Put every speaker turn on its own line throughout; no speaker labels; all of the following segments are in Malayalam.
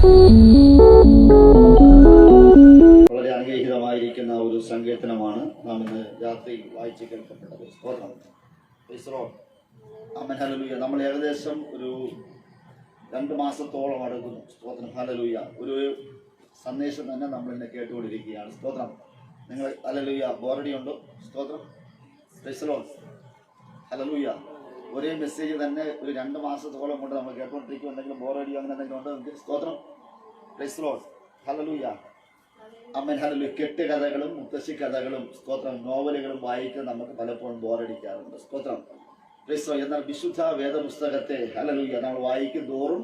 വളരെ അനുഗ്രഹീതമായിരിക്കുന്ന ഒരു സങ്കീർത്തനമാണ് നാം ഇന്ന് രാത്രി വായിച്ച് കേൾക്കപ്പെട്ടത്. സ്തോത്രം. ആമേൻ. ഹല്ലേലൂയ. നമ്മൾ ഏകദേശം ഒരു 2 മാസത്തോളം അടുക്കുന്നു. സ്തോത്രം. ഹല്ലേലൂയ. ഒരു സന്ദേശം തന്നെ നമ്മൾ ഇന്ന് കേട്ടുകൊണ്ടിരിക്കുകയാണ്. സ്തോത്രം. നിങ്ങൾ ഹല്ലേലൂയ ബോറടി ഉണ്ടോ? സ്തോത്രം. Praise the lord. ഹല്ലേലൂയ. ഒരേ മെസ്സേജ് തന്നെ ഒരു 2 മാസത്തോളം കൊണ്ട് നമ്മൾ കേട്ടുകൊണ്ടിരിക്കും. എന്തെങ്കിലും ബോറടി അങ്ങനെ എന്തെങ്കിലും ഉണ്ടോ നമുക്ക്? സ്തോത്രം. Praise the lord. ഹല്ലേലൂയ. ആമേൻ. ഹല്ലേലൂയ. കെട്ടുകഥകളും മുത്തശ്ശി കഥകളും സ്തോത്രം നോവലുകളും വായിക്കാൻ നമുക്ക് പലപ്പോഴും ബോറടിക്കാറുണ്ട്. സ്തോത്രം. Praise the lord. എന്നാൽ വിശുദ്ധ വേദപുസ്തകത്തെ ഹല്ലേലൂയ നമ്മൾ വായിക്കും തോറും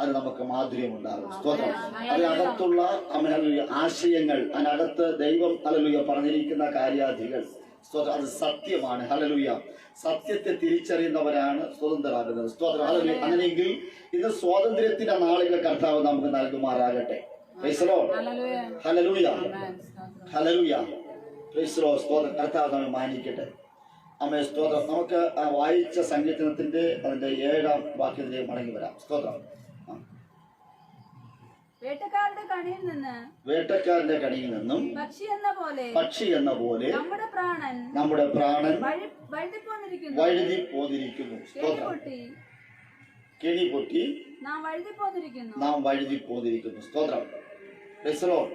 അത് നമുക്ക് മാധുര്യമുണ്ടാകും. സ്തോത്രം. അതിനകത്തുള്ള ആമേൻ ഹല്ലേലൂയ ആശയങ്ങൾ, അതിനകത്ത് ദൈവം ഹല്ലേലൂയ പറഞ്ഞിരിക്കുന്ന കാര്യാധികൾ സ്തോത്രം അത് സത്യമാണ്. ഹല്ലേലൂയ. സത്യത്തെ തിരിച്ചറിയുന്നവരാണ് സ്വതന്ത്രരാകുന്നത്. സ്തോത്രം. ഹല്ലേലൂയ. അങ്ങനെയെങ്കിൽ ഇത് സ്വാതന്ത്ര്യത്തിന്റെ നാളുകൾ കർത്താവ് നമുക്ക് നൽകുമാറാകട്ടെ. Price the lord. Hallelujah. Hallelujah. Praise the Lord. സ്തോത്രം. കർത്താവ് നമ്മെ മാനിക്കട്ടെ. ആമേൻ. സ്തോത്രം. നമുക്ക് വായിച്ച സങ്കീർത്തനത്തിന്റെ അതിന്റെ 7-ാം വാക്യത്തിലേക്ക് മടങ്ങി വരാം. സ്തോത്രം.
വേട്ടക്കാരന്റെ കണിയിൽ നിന്നും
പക്ഷി എന്ന പോലെ നമ്മുടെ പ്രാണൻ വഴുതി പോന്നിരിക്കുന്നു. കെണി പൊട്ടി നാം വഴുതി പോന്നിരിക്കുന്നു. സ്തോത്രം. Praise the lord.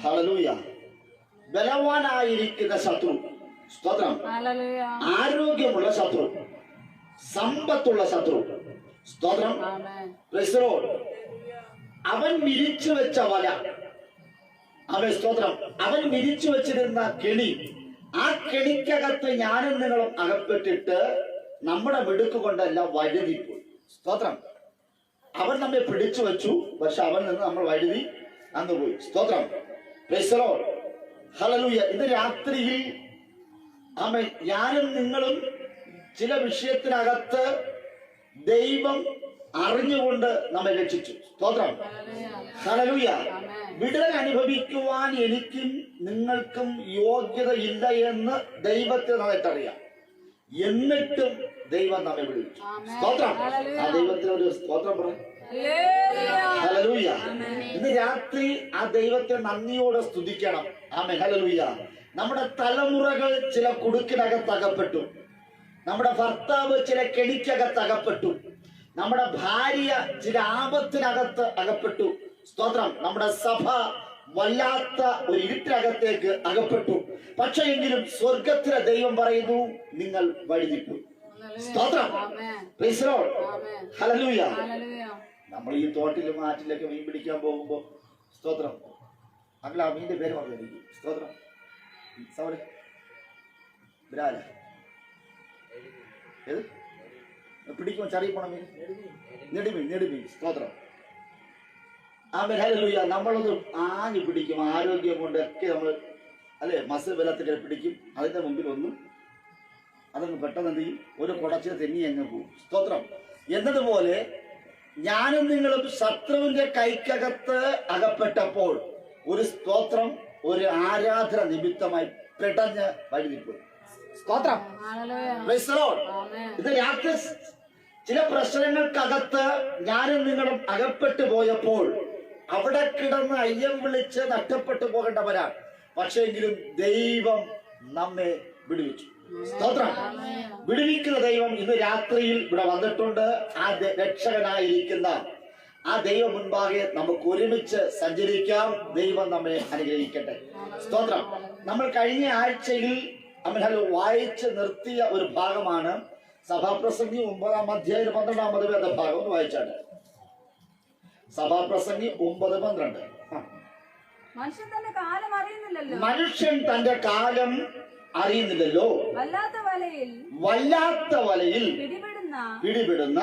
ഹല്ലേലൂയ. ബലവാനായിരിക്കുന്ന ശത്രു, സ്തോത്രം, ആരോഗ്യമുള്ള ശത്രു, സമ്പത്തുള്ള ശത്രു, സ്തോത്രം, പ്രൈസ് ദി ലോർഡ്, അവൻ വിരിച്ചു വെച്ച വല, അവൻ സ്തോത്രം, അവൻ വിരിച്ചു വെച്ചിരുന്ന കെണി, ആ കെണിക്കകത്ത് ഞാനും നിങ്ങളും അകപ്പെട്ടിട്ട് നമ്മുടെ മിടുക്ക് കൊണ്ടെല്ലാം വഴുതിപ്പോയി. സ്തോത്രം. അവൻ നമ്മെ പിടിച്ചു വെച്ചു, പക്ഷെ അവൻ നിന്ന് നമ്മൾ വഴുതി അന്നുപോയി. സ്തോത്രം. Praise the lord. ഹല്ലേലൂയ. ഇന്ന് രാത്രിയിൽ ആമേൻ ഞാനും നിങ്ങളും ചില വിഷയത്തിനകത്ത് ദൈവം അറിഞ്ഞുകൊണ്ട് നമ്മെ രക്ഷിച്ചു. സ്തോത്രം. ഹല്ലേലൂയ. വിടുതൽ അനുഭവിക്കുവാൻ എനിക്കും നിങ്ങൾക്കും യോഗ്യതയില്ല എന്ന് ദൈവത്തെ നന്നായിട്ടറിയാം. എന്നിട്ടും ദൈവം നമ്മെ വിടുവിച്ചു. സ്തോത്രം. ആ ദൈവത്തിന് ഒരു സ്തോത്രം പറയാം. ഹല്ലേലൂയ. ഇന്ന് രാത്രി ആ ദൈവത്തെ നന്ദിയോടെ സ്തുതിക്കണം. ആമേൻ. ഹല്ലേലൂയ. നമ്മുടെ തലമുറകൾ ചില കുടുക്കിനകത്ത് അകപ്പെട്ടു, നമ്മുടെ ഭർത്താവ് ചില കെണിക്കകത്ത് അകപ്പെട്ടു, നമ്മുടെ ഭാര്യ ചില ആപത്തിനകത്ത് അകപ്പെട്ടു. സ്തോത്രം. നമ്മുടെ സഭ വല്ലാത്ത ഒരു ഇരുട്ടിനകത്തേക്ക് അകപ്പെട്ടു. പക്ഷെ എങ്കിലും സ്വർഗത്തിലെ ദൈവം പറയുന്നു, നിങ്ങൾ വഴുതിപ്പോയി. സ്തോത്രം. Praise the lord. ഹല്ലേലൂയ. നമ്മൾ ഈ തോട്ടിലും ആറ്റിലൊക്കെ മീൻ പിടിക്കാൻ പോകുമ്പോ സ്തോത്രം അല്ല ആ മീന്റെ പേര് പറഞ്ഞിരിക്കും. സ്തോത്രം. സൗരേ ബ്രാല ഏത് പിടിക്കുമ്പോ ചറിയ പോണ മീൻ നെടുമീൻ. സ്തോത്രം. ആമേൻ. ഹല്ലേലൂയ. നമ്മളൊന്ന് ആഞ്ഞു പിടിക്കും, ആരോഗ്യം കൊണ്ടൊക്കെ നമ്മൾ അല്ലെ മസിൽ ബലത്തിൽ പിടിക്കും. അതിന്റെ മുമ്പിൽ ഒന്നും അതങ്ങ് പെട്ടെന്ന് എന്ത് ചെയ്യും, ഒരു കുടച്ചിന് തെന്നി അങ്ങ് പോകും. സ്തോത്രം. എന്നതുപോലെ ഞാനും നിങ്ങളും ശത്രുവിന്റെ കൈക്കകത്ത് അകപ്പെട്ടപ്പോൾ ഒരു സ്തോത്രം, ഒരു ആരാധന നിമിത്തമായി പെടഞ്ഞ് വഴുതിപ്പോയി. സ്തോത്രം. Praise the Lord. ഇത് രാത്രി ചില പ്രശ്നങ്ങൾക്കകത്ത് ഞാനും നിങ്ങളും അകപ്പെട്ടു പോയപ്പോൾ അവിടെ കിടന്ന് അയ്യം വിളിച്ച് നഷ്ടപ്പെട്ടു പോകേണ്ടവരാണ്. പക്ഷേ എങ്കിലും ദൈവം നമ്മെ വിടുവിച്ചു. സ്തോത്രം. വിടുവിക്കുന്ന ദൈവം ഇന്ന് രാത്രിയിൽ ഇവിടെ വന്നിട്ടുണ്ട്. ആ രക്ഷകനായിരിക്കുന്ന ആ ദൈവം മുൻപാകെ നമുക്ക് ഒരുമിച്ച് സഞ്ചരിക്കാം. ദൈവം നമ്മെ അനുഗ്രഹിക്കട്ടെ. സ്തോത്രം. നമ്മൾ കഴിഞ്ഞ ആഴ്ചയിൽ നമ്മൾ വായിച്ച് നിർത്തിയ ഒരു ഭാഗമാണ് സഭാപ്രസംഗി 9-ാം അധ്യായം 12-ാമത് വേദഭാഗം. ഒന്ന് വായിച്ചാട്ടെ. സഭാപ്രസംഗി 9:12.
മനുഷ്യൻ തന്റെ കാലം
അറിയുന്നില്ലല്ലോ, വല്ലാത്ത വലയിൽ പിടിപെടുന്ന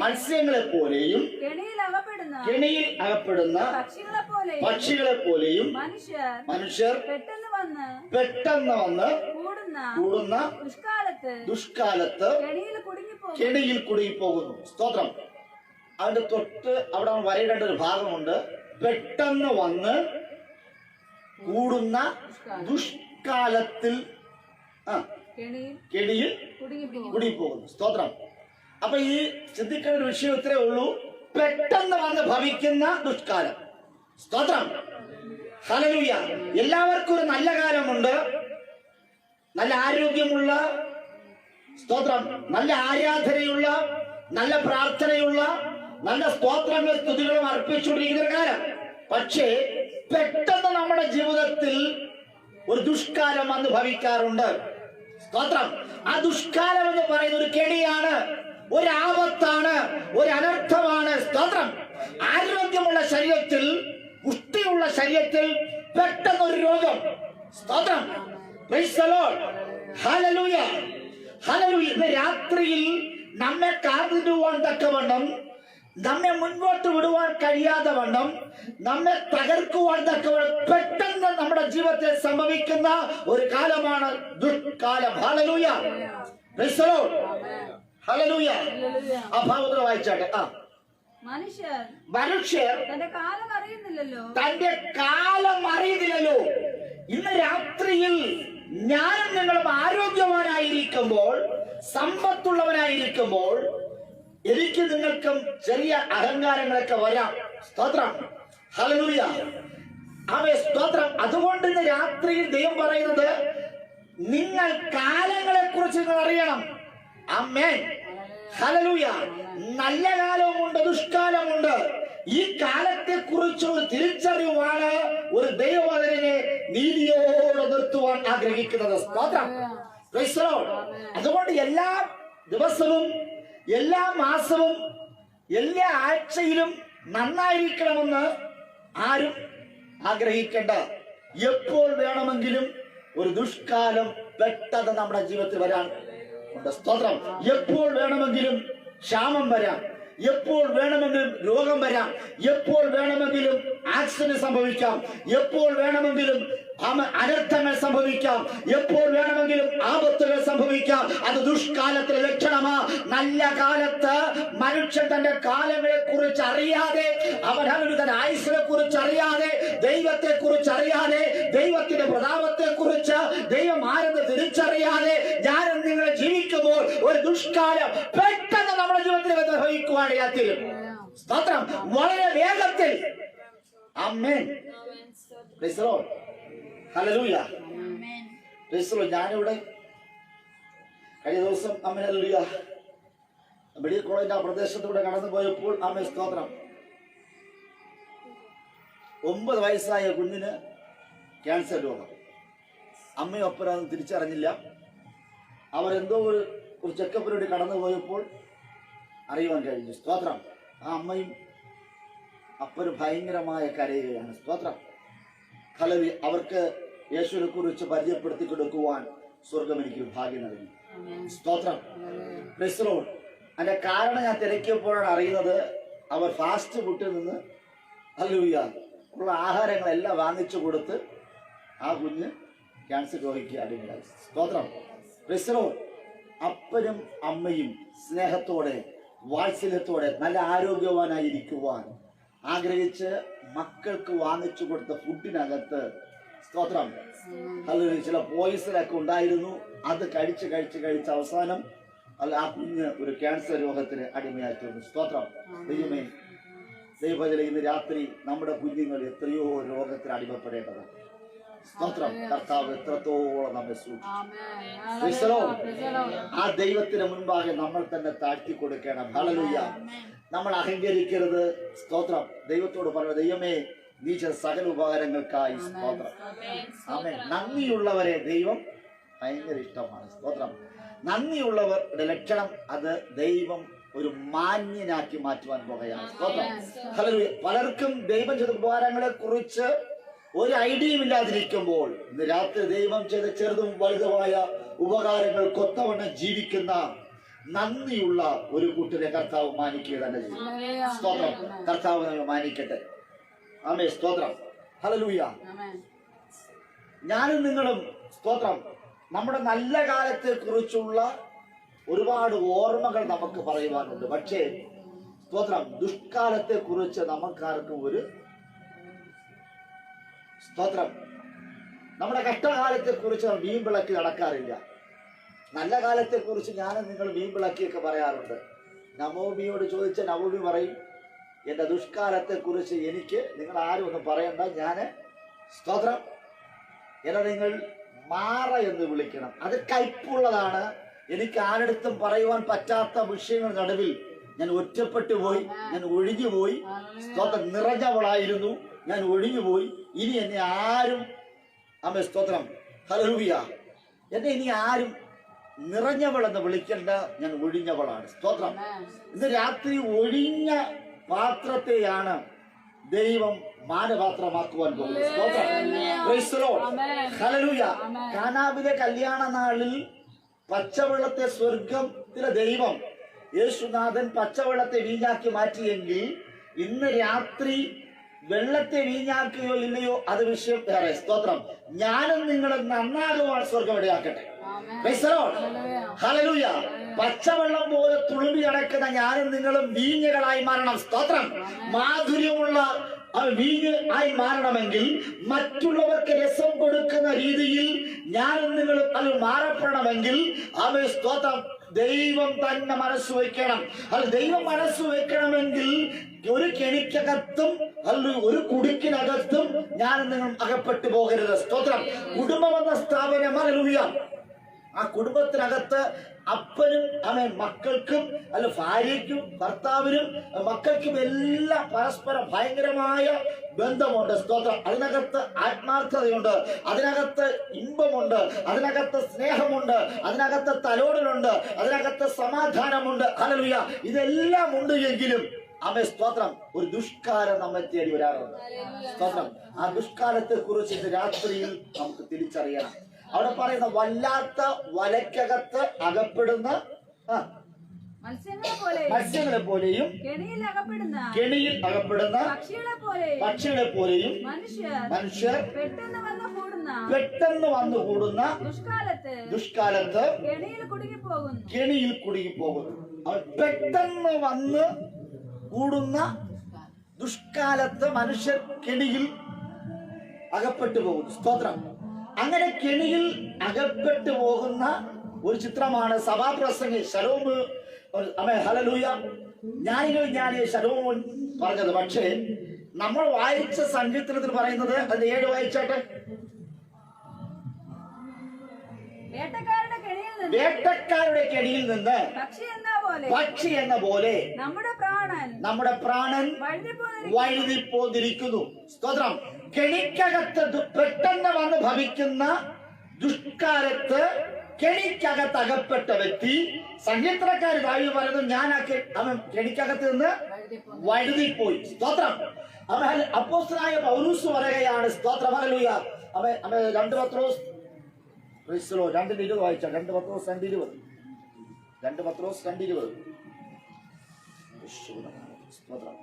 മത്സ്യങ്ങളെ പോലെയും കെണിയിൽ അകപ്പെടുന്ന പക്ഷികളെ പോലെയും മനുഷ്യർ പെട്ടെന്ന് വന്ന് കൂടുന്ന ദുഷ്കാലത്ത് കെണിയിൽ കുടുങ്ങിപ്പോകുന്നു. സ്തോത്രം. അതിന്റെ തൊട്ട് അവിടെ വരയിടേണ്ട ഒരു ഭാഗമുണ്ട്. പെട്ടെന്ന് വന്ന് കൂടുന്ന ദുഷ്കാലത്തിൽ കെണിയിൽ കുടുങ്ങിപ്പോകുന്നു. സ്തോത്രം. അപ്പൊ ഈ ചിന്തിക്കേണ്ട ഒരു വിഷയം ഇത്രേ ഉള്ളൂ. പെട്ടെന്ന് വന്ന് ഭവിക്കുന്ന ദുഷ്കാലം. സ്തോത്രം. ഹല്ലേലൂയ. എല്ലാവർക്കും ഒരു നല്ല കാലമുണ്ട്, നല്ല ആരോഗ്യമുള്ള, സ്തോത്രം, നല്ല ആരാധനയുള്ള, നല്ല പ്രാർത്ഥനയുള്ള, നല്ല സ്തോത്രങ്ങളും സ്തുതികളും അർപ്പിച്ചുകൊണ്ടിരിക്കുന്ന കാലം. പക്ഷേ പെട്ടെന്ന് നമ്മുടെ ജീവിതത്തിൽ ഒരു ദുഷ്കാലം വന്ന് ഭവിക്കാറുണ്ട്. സ്തോത്രം. ആ ദുഷ്കാലം എന്ന് പറയുന്ന ഒരു കെണിയാണ്, ഒരു ആപത്താണ്, ഒരു അനർത്ഥമാണ്. സ്തോത്രം. ആരോഗ്യമുള്ള ശരീരത്തിൽ, പുഷ്ടിയുള്ള ശരീരത്തിൽ പെട്ടെന്ന് ഒരു രോഗം. സ്തോത്രം. Praise the lord. Hallelujah. Hallelujah. ഇന്ന് രാത്രിയിൽ നമ്മെ കാത്തിടുവാൻ തക്കവണ്ണം, നമ്മെ മുൻപോട്ട് വിടുവാൻ കഴിയാതെ വണ്ണം, നമ്മെ തകർക്കുവാൻ തക്കവണ്ണം പെട്ടെന്ന് നമ്മുടെ ജീവിതത്തിൽ സംഭവിക്കുന്ന ഒരു കാലമാണ് ദുഷ്കാലം. ഹല്ലേലൂയ. Praise the lord. ഹല്ലേലൂയ. ആ ഭാഗത്ത് വായിച്ചാട്ടെ. മനുഷ്യർ തന്റെ കാലം അറിയുന്നില്ലല്ലോ. ഇന്ന് രാത്രിയിൽ ഞാനും നിങ്ങളും ആരോഗ്യവാനായിരിക്കുമ്പോൾ, സമ്പത്തുള്ളവനായിരിക്കുമ്പോൾ, എനിക്ക് നിങ്ങൾക്കും ചെറിയ അഹങ്കാരങ്ങളൊക്കെ വരാം. സ്തോത്രം. ഹല്ലേലൂയ. ആമേൻ. സ്തോത്രം. അതുകൊണ്ട് ഇന്ന് രാത്രിയിൽ ദൈവം പറയുന്നത്, നിങ്ങൾ കാലങ്ങളെ കുറിച്ച് നിങ്ങൾ അറിയണം. ആമേൻ. ഹല്ലേലൂയ. നല്ല കാലവുമുണ്ട്, ദുഷ്കാലമുണ്ട്. ഈ കാലത്തെ കുറിച്ചുള്ള തിരിച്ചറിവാണ് ഒരു ദൈവവചനനെ നീതിയോടെ നിർത്തുവാൻ ആഗ്രഹിക്കുന്നത്. സ്തോത്രം. Praise the Lord. അതുകൊണ്ട് എല്ലാ ദിവസവും, എല്ലാ മാസവും, എല്ലാ ആഴ്ചയിലും നന്നായിരിക്കണമെന്ന് ആരും ആഗ്രഹിക്കേണ്ട. എപ്പോൾ വേണമെങ്കിലും ഒരു ദുഷ്കാലം പെട്ടെന്ന് നമ്മുടെ ജീവിതത്തിൽ വരാൻ ഉണ്ട്. സ്തോത്രം. എപ്പോൾ വേണമെങ്കിലും ക്ഷാമം വരാം, എപ്പോൾ വേണമെങ്കിലും രോഗം വരാം, എപ്പോൾ വേണമെങ്കിലും ആക്സിഡന്റ് സംഭവിക്കാം, എപ്പോൾ വേണമെങ്കിലും അനർത്ഥങ്ങൾ സംഭവിക്കാം, എപ്പോൾ വേണമെങ്കിലും ആപത്തുകൾ സംഭവിക്കാം. അത് ദുഷ്കാലത്തിന്റെ ലക്ഷണമാ. നല്ല കാലത്ത് മനുഷ്യൻ തന്റെ കാലങ്ങളെ കുറിച്ച് അറിയാതെ, അവൻ തന്റെ ആയുസ്സിനെ കുറിച്ച് അറിയാതെ, ദൈവത്തെ കുറിച്ച് അറിയാതെ, ദൈവത്തിന്റെ പ്രതാപത്തെ കുറിച്ച്, ദൈവം ആരെന്ന് തിരിച്ചറിയാതെ ഞാനും നിങ്ങൾ ജീവിക്കുമ്പോൾ ഒരു ദുഷ്കാലം പെട്ടെന്ന് നമ്മുടെ ജീവിതത്തിൽ ഭവിക്കുവാനിടയാത്തിരും. സ്തോത്രം. വളരെ വേഗത്തിൽ. ആമേൻ. Praise the lord. ഹല്ലേലൂയ. Praise the lord. ഞാനിവിടെ കഴിഞ്ഞ ദിവസം ഹല്ലേലൂയ മെഡിക്കൽ കോളേജിന്റെ ആ പ്രദേശത്തൂടെ കടന്നു പോയപ്പോൾ, ആമേൻ, സ്തോത്രം, 9 വയസ്സായ കുഞ്ഞിന് ക്യാൻസർ രോഗം. അമ്മയും അപ്പനും തിരിച്ചറിഞ്ഞില്ല. അവരെന്തോ ഒരു ചെക്കപ്പിന് വേണ്ടി കടന്നു പോയപ്പോൾ അറിയുവാൻ കഴിഞ്ഞു. സ്തോത്രം. ആ അമ്മയും അപ്പനും ഭയങ്കരമായ കരയുകയാണ്. സ്തോത്രം. ഹല്ലേലൂയ. അവർക്ക് യേശുവിനെ കുറിച്ച് പരിചയപ്പെടുത്തി കൊടുക്കുവാൻ സ്വർഗം എനിക്ക് ഭാഗ്യം നൽകി. സ്തോത്രം. Praise the Lord. അതിന്റെ കാരണം ഞാൻ തിരക്കിയപ്പോഴാണ് അറിയുന്നത്, അവർ ഫാസ്റ്റ് ഫുഡിൽ നിന്ന് ഹല്ലേലൂയ ഉള്ള ആഹാരങ്ങളെല്ലാം വാങ്ങിച്ചു കൊടുത്ത് ആ കുഞ്ഞ് ക്യാൻസർ രോഗിക്ക് അടിമയായി. സ്തോത്രം. Praise the Lord. അപ്പനും അമ്മയും സ്നേഹത്തോടെ, വാത്സല്യത്തോടെ, നല്ല ആരോഗ്യവാനായിരിക്കുവാൻ ആഗ്രഹിച്ച് മക്കൾക്ക് വാങ്ങിച്ചു കൊടുത്ത ഫുഡിനകത്ത്, സ്തോത്രം, ഹല്ലേലൂയ, ചില പോയിസനൊക്കെ ഉണ്ടായിരുന്നു. അത് കഴിച്ച് അവസാനം ആ കുഞ്ഞ് ഒരു ക്യാൻസർ രോഗത്തിന് അടിമയായി തീർന്നു. സ്തോത്രം. ദൈവമേ, ദൈവജന ഇന്ന് രാത്രി നമ്മുടെ കുഞ്ഞുങ്ങൾ എത്രയോ രോഗത്തിന് അടിമപ്പെടേണ്ടതാണ്. സ്തോത്രം. കർത്താവ് എത്രത്തോളം നമ്മെ സൂക്ഷിച്ചു. ആ ദൈവത്തിന് മുൻപാകെ നമ്മൾ തന്നെ താഴ്ത്തി കൊടുക്കണം. ഹല്ലേലൂയ. നമ്മൾ അഹങ്കരിക്കരുത്. സ്തോത്രം. ദൈവത്തോട് പറയുന്നത്, ദൈവമേ, നീ ചെയ്ത സകല ഉപകാരങ്ങൾക്കായി സ്തോത്രം. ആമേൻ. നന്ദിയുള്ളവരെ ദൈവം ഭയങ്കര ഇഷ്ടമാണ്. സ്തോത്രം. നന്ദിയുള്ളവരുടെ ലക്ഷണം അത് ദൈവം ഒരു മാന്യനാക്കി മാറ്റുവാൻ പോകുകയാണ്. സ്തോത്രം. ഹല്ലേലൂയ. പലർക്കും ദൈവം ചെയ്ത ഉപകാരങ്ങളെ കുറിച്ച് ഒരു ഐഡിയയും ഇല്ലാതിരിക്കുമ്പോൾ ഇന്ന് രാത്രി ദൈവം ചെയ്ത ചെറുതും വലുതുമായ ഉപകാരങ്ങൾ കൊത്തവണ്ണം ജീവിക്കുന്ന നന്ദിയുള്ള ഒരു കൂട്ടരെ കർത്താവ് മാനിക്കുക തന്നെ ചെയ്യും. സ്തോത്രം. കർത്താവ് നമ്മെ മാനിക്കട്ടെ. ആമേൻ. സ്തോത്രം. ഹല്ലേലൂയ. ഞാനും നിങ്ങളും, സ്തോത്രം, നമ്മുടെ നല്ല കാലത്തെ കുറിച്ചുള്ള ഒരുപാട് ഓർമ്മകൾ നമുക്ക് പറയുവാനുണ്ട്. പക്ഷേ സ്തോത്രം, ദുഷ്കാലത്തെ കുറിച്ച് നമുക്കാർക്കും ഒരു, സ്തോത്രം, നമ്മുടെ കഷ്ടകാലത്തെ കുറിച്ച് വീമ്പിളക്കി നടക്കാറില്ല. നല്ല കാലത്തെ കുറിച്ച് ഞാനും നിങ്ങൾ വീമ്പിളക്കിയൊക്കെ പറയാറുണ്ട്. നവോമിയോട് ചോദിച്ച നവോമി പറയും, എന്റെ ദുഷ്കാലത്തെ കുറിച്ച് എനിക്ക് നിങ്ങൾ ആരും ഒന്നും പറയണ്ട. ഞാൻ സ്തോത്രം എന്നെ നിങ്ങൾ മാറ എന്ന് വിളിക്കണം. അത് കയ്പുള്ളതാണ്. എനിക്ക് ആരടുത്തും പറയുവാൻ പറ്റാത്ത വിഷയങ്ങൾ നടുവിൽ ഞാൻ ഒറ്റപ്പെട്ടു പോയി, ഞാൻ ഒഴിഞ്ഞുപോയി. സ്തോത്രം നിറഞ്ഞവളായിരുന്നു, ഞാൻ ഒഴിഞ്ഞുപോയി. ഇനി എന്നെ ആരും അമ്മ സ്തോത്രം ഹല്ലേലൂയ എന്നെ ഇനി ആരും നിറഞ്ഞവളെന്ന് വിളിക്കേണ്ട, ഞാൻ ഒഴിഞ്ഞവളാണ്. സ്തോത്രം. ഇന്ന് രാത്രി ഒഴിഞ്ഞ പാത്രത്തെയാണ് ദൈവം മാനപാത്രമാക്കുവാൻ പോകുന്നത്. സ്തോത്രം. Praise the lord. ഹല്ലേലൂയ. കാനാവിലെ കല്യാണ നാളിൽ പച്ചവെള്ളത്തെ സ്വർഗത്തിലെ ദൈവം യേശുനാഥൻ പച്ചവെള്ളത്തെ വീഞ്ഞാക്കി മാറ്റിയെങ്കിൽ ഇന്ന് രാത്രി വെള്ളത്തെ വീഞ്ഞാക്കുകയോ ഇല്ലയോ അത് വിഷയം വേറെ. സ്തോത്രം. ഞാനും നിങ്ങളും നന്നാകുവാൻ സ്വർഗം ഇടയാക്കട്ടെ. Praise the lord. ഹല്ലേലൂയ. പച്ചവെള്ളം പോലെ തുളുമ്പി കിടക്കുന്ന ഞാനും നിങ്ങളും വീഞ്ഞുകളായി മാറണം. സ്തോത്രം. മാധുര്യമുള്ള വീഞ്ഞ് ആയി മാറണമെങ്കിൽ മറ്റുള്ളവർക്ക് രസം കൊടുക്കുന്ന രീതിയിൽ ഞാനും നിങ്ങളും അത് മാറപ്പെടണമെങ്കിൽ അവ സ്തോത്രം ദൈവം തന്നെ മനസ്സ് വയ്ക്കണം. അത് ദൈവം മനസ്സ് വെക്കണമെങ്കിൽ ഒരു കെണിക്കകത്തും ഒരു കുടുക്കിനകത്തും ഞാനും നിങ്ങളും അകപ്പെട്ടു പോകരുത്. സ്തോത്രം. കുടുംബം എന്ന സ്ഥാപനം ഹല്ലേലൂയ. ആ കുടുംബത്തിനകത്ത് അപ്പനും മക്കൾക്കും ഭാര്യയ്ക്കും ഭർത്താവിനും മക്കൾക്കും എല്ലാം പരസ്പരം ഭയങ്കരമായ ബന്ധമുണ്ട്. സ്തോത്രം. അതിനകത്ത് ആത്മാർത്ഥതയുണ്ട്, അതിനകത്ത് ഇമ്പമുണ്ട്, അതിനകത്ത് സ്നേഹമുണ്ട്, അതിനകത്ത് തലോടലുണ്ട്, അതിനകത്ത് സമാധാനമുണ്ട്. ഹല്ലേലൂയ. ഇതെല്ലാം ഉണ്ട് എങ്കിലും സ്തോത്രം ഒരു ദുഷ്കാലം നമ്മെ തേടി വരാറുണ്ട്. സ്തോത്രം. ആ ദുഷ്കാലത്തെ കുറിച്ച് ഇന്ന് രാത്രിയിൽ നമുക്ക് തിരിച്ചറിയണം. അവിടെ പറയുന്ന വല്ലാത്ത വലയ്ക്കകത്ത് അകപ്പെടുന്ന മത്സ്യങ്ങളെ പോലെയും കെണിയിൽ അകപ്പെടുന്ന പക്ഷികളെ പോലെയും മനുഷ്യർ പെട്ടെന്ന് വന്നുകൂടുന്ന ദുഷ്കാലത്ത് കെണിയിൽ കുടുങ്ങിപ്പോകുന്നു. പെട്ടെന്ന് വന്ന് കൂടുന്ന ദുഷ്കാലത്ത് മനുഷ്യർ കെണിയിൽ അകപ്പെട്ടു പോകുന്നു. സ്തോത്രം. അങ്ങനെ കെണിയിൽ അകപ്പെട്ടു പോകുന്ന ഒരു ചിത്രമാണ് സഭാപ്രസംഗി ശലോമ് ഹല്ലേലൂയ ഞാൻ ശലോമോൻ പറഞ്ഞത്. പക്ഷേ നമ്മൾ വായിച്ച സങ്കീർത്തനത്തിൽ പറയുന്നത് അത് 7 വായിച്ചാട്ടെ. വേട്ടക്കാരുടെ കെണിയിൽ നിന്ന് പക്ഷി എന്ന പോലെ നമ്മുടെ പ്രാണൻ വഴുതിപ്പോന്നിരിക്കുന്നു. സ്തോത്രം. കെണിക്കകത്ത് പെട്ടെന്ന് വന്ന് ഭവിക്കുന്ന ദുഷ്കാലത്ത് കെണിക്കകത്ത് അകപ്പെട്ട വ്യക്തി സങ്കീർത്തനക്കാർ ദാവീദ് പറയുന്നത് അവൻ കെണിക്കകത്ത് നിന്ന് വഴുതിപ്പോയി. സ്തോത്രം. അവൻ അപ്പോസ്തലനായ പൗലോസ് പറയുകയാണ്. സ്തോത്രം. ഹല്ലേലൂയ. അവൻ 2 പത്രോസ് 2:20 വായിച്ച 2 പത്രോസ് 2:20 2 പത്രോസ് 2:20 സ്തോത്രം.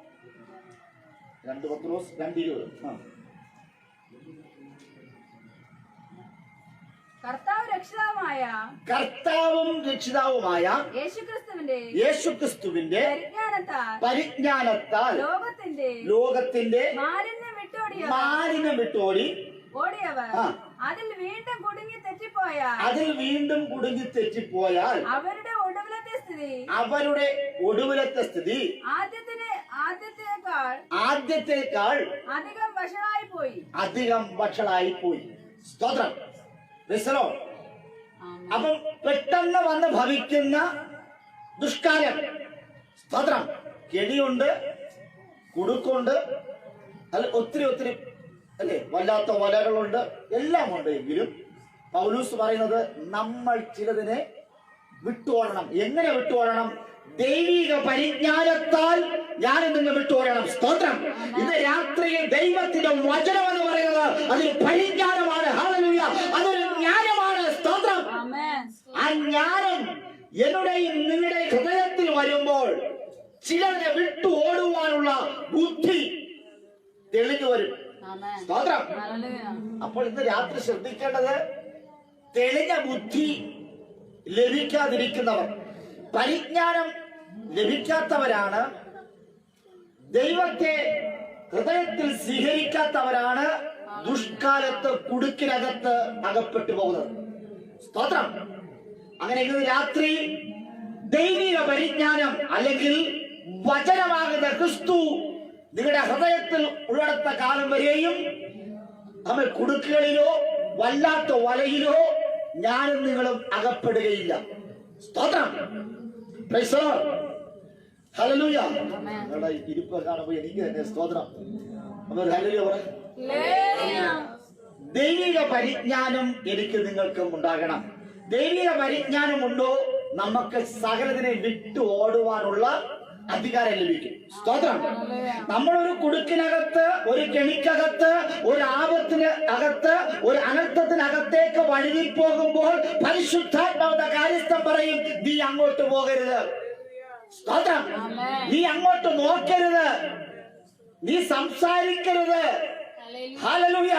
2 പത്രോസ് 2:20 കർത്താവും രക്ഷിതാവുമായ യേശുക്രിസ്തുവിന്റെ പരിജ്ഞാനത്താൽ ലോകത്തിന്റെ മാലിന്യം വിട്ടോടി
അതിൽ വീണ്ടും കുടുങ്ങി തെറ്റിപ്പോയാൽ
അവരുടെ ഒടുവിലത്തെ സ്ഥിതി ആദ്യത്തേക്കാൾ അധികം വഷളായി പോയി. സ്തോത്രം. അപ്പം പെട്ടെന്ന് വന്ന് ഭവിക്കുന്ന ദുഷ്കാലം. സ്തോത്രം. കെണിയുണ്ട്, കുടുക്കുണ്ട്, ഒത്തിരി വല്ലാത്ത വലകളുണ്ട്, എല്ലാം ഉണ്ട്. എങ്കിലും പൗലോസ് പറയുന്നത് നമ്മൾ ചിലതിനെ വിട്ടുപോകണം. എങ്ങനെ വിട്ടുപോകണം? ദൈവിക പരിജ്ഞാനത്താൽ ഞാനും നിങ്ങൾ വിട്ടുപോകണം. സ്തോത്രം. ഇന്ന് രാത്രിയിൽ ദൈവത്തിന്റെ വചനം എന്ന് പറയുന്നത് അതൊരു പരിജ്ഞാനമാണ്. ഹല്ലേലൂയ. അതൊരു ജ്ഞാനമാണ്. സ്തോത്രം. ആ ജ്ഞാനം എന്നുടെയും നിങ്ങളുടെയും ഹൃദയത്തിൽ വരുമ്പോൾ ചിലതിനെ വിട്ടു ഓടുവാനുള്ള ബുദ്ധി തെളിഞ്ഞു വരും. സ്തോത്രം. അപ്പോൾ ഇന്ന് രാത്രി ശ്രദ്ധിക്കേണ്ടത് തെളിഞ്ഞ ബുദ്ധി ലഭിക്കാതിരിക്കുന്നവർ, പരിജ്ഞാനം ലഭിക്കാത്തവരാണ്, ദൈവത്തെ ഹൃദയത്തിൽ സ്വീകരിക്കാത്തവരാണ് ദുഷ്കാലത്ത് കുടുക്കിനകത്ത് അകപ്പെട്ടു പോകുന്നത്. സ്തോത്രം. അങ്ങനെ ഇന്ന് രാത്രി ദൈവിക പരിജ്ഞാനം അല്ലെങ്കിൽ വചനമാകുന്ന ക്രിസ്തു നിങ്ങളുടെ ഹൃദയത്തിൽ ഉള്ളിടത്ത കാലം വരെയും അവൻ കുടുക്കുകളിലോ വല്ലാത്ത വലയിലോ ഞാനും നിങ്ങളും അകപ്പെടുകയില്ല. സ്തോത്രം. Praise the lord. ഹല്ലേലൂയ. എടാ ഇരിപ്പ് കാണുമ്പോൾ എനിക്ക് തന്നെ സ്തോത്രം. അപ്പോൾ ഹല്ലേലൂയ പറ. ദൈവിക പരിജ്ഞാനം എനിക്ക് നിങ്ങൾക്കും ഉണ്ടാകണം. ദൈവിക പരിജ്ഞാനം ഉണ്ടോ നമുക്ക് സകലതിനെ വിട്ടു ഓടുവാനുള്ള അധികാരം ലഭിക്കും. സ്തോത്രം. നമ്മളൊരു കുടുക്കിനകത്ത്, ഒരു കെണിക്കകത്ത്, ഒരു ആപത്തിന് അകത്ത്, ഒരു അനർത്ഥത്തിനകത്തേക്ക് വഴുതി പോകുമ്പോൾ പരിശുദ്ധാത്മാവിന്റെ കാര്യസ്ഥം പറയും, നീ അങ്ങോട്ട് പോകരുത്. സ്തോത്രം. നീ അങ്ങോട്ട് നോക്കരുത്, നീ സംസാരിക്കരുത്. ഹല്ലേലൂയ.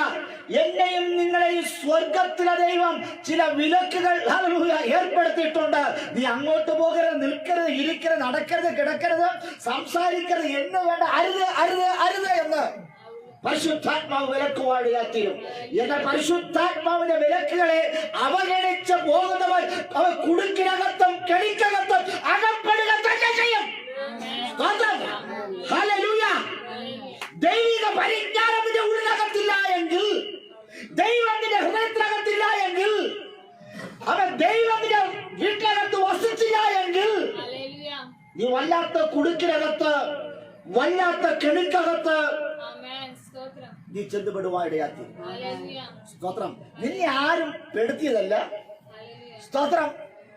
എന്നെയും നിങ്ങളെയും സ്വർഗത്തിലെ ദൈവം ചില വിലക്കുകൾ ഹല്ലേലൂയ ഏർപ്പെടുത്തിയിട്ടുണ്ട്. നീ അങ്ങോട്ട് പോകരുത്, നിൽക്കരുത്, ഇരിക്കരുത്, നടക്കരുത്, കിടക്കരുത്, സംസാരിക്കരുത് എന്ന് വേണ്ട, അരുത് അരുത് അരുത് എന്ന് പരിശുദ്ധാത്മാവ് വിലക്കുവാടിയാത്തീരും. എന്ന പരിശുദ്ധാത്മാവിന്റെ വിലക്കുകളെ അവഗണിച്ച് പോകുന്നവർ അവർ കുടുക്കിനകത്തും കെണിക്കകത്തും അകപ്പെടുക തന്നെ ചെയ്യും. ഹല്ലേലൂയ. ദൈവിക പരിജ്ഞാനത്തിന്റെ ഉള്ളിനകത്തില്ല എങ്കിൽ, ദൈവത്തിന്റെ ഹൃദയത്തിനകത്തില്ല എങ്കിൽ, അവൻ ദൈവത്തിന്റെ വീട്ടിനകത്ത് വസിച്ചില്ല എങ്കിൽ, നീ വല്ലാത്ത കുടുക്കിനകത്ത്, വല്ലാത്ത കെണിക്കകത്ത് നീ ചെന്നുപെടുവാനിടയാത്തി. സ്തോത്രം. നിന്നെ ആരും പെടുത്തിയതല്ല. സ്തോത്രം.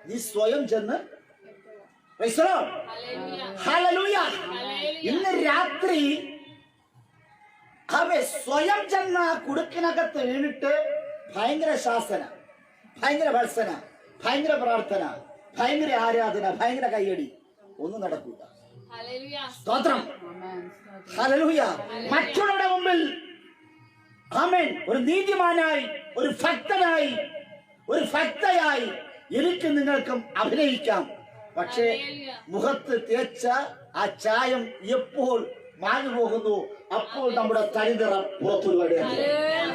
നീ സ്വയം ചെന്ന്. ഹല്ലേലൂയ. ഇന്ന് രാത്രി അവൻ സ്വയം ചെന്ന കുടുക്കിനകത്ത് വീണിട്ട് ഭയങ്കര ശാസന, ഭയങ്കര ഭത്സന, ഭയങ്കര പ്രാർത്ഥന, ഭയങ്കര ആരാധന, ഭയങ്കര കയ്യടി ഒന്നും നടക്കൂല. സ്തോത്രം. ഹല്ലേലൂയ. മറ്റുള്ളവരുടെ മുമ്പിൽ ആമേൻ ഒരു നീതിമാനായി, ഒരു ഭക്തനായി, ഒരു ഭക്തയായി എനിക്ക് നിങ്ങൾക്കും അഭിനയിക്കാം. പക്ഷേ മുഖത്ത് തേച്ച ആ ചായം എപ്പോൾ മാഞ്ഞു പോകുന്നു അപ്പോൾ നമ്മുടെ തനിനിറം പുറത്തുവരുകയാണ്.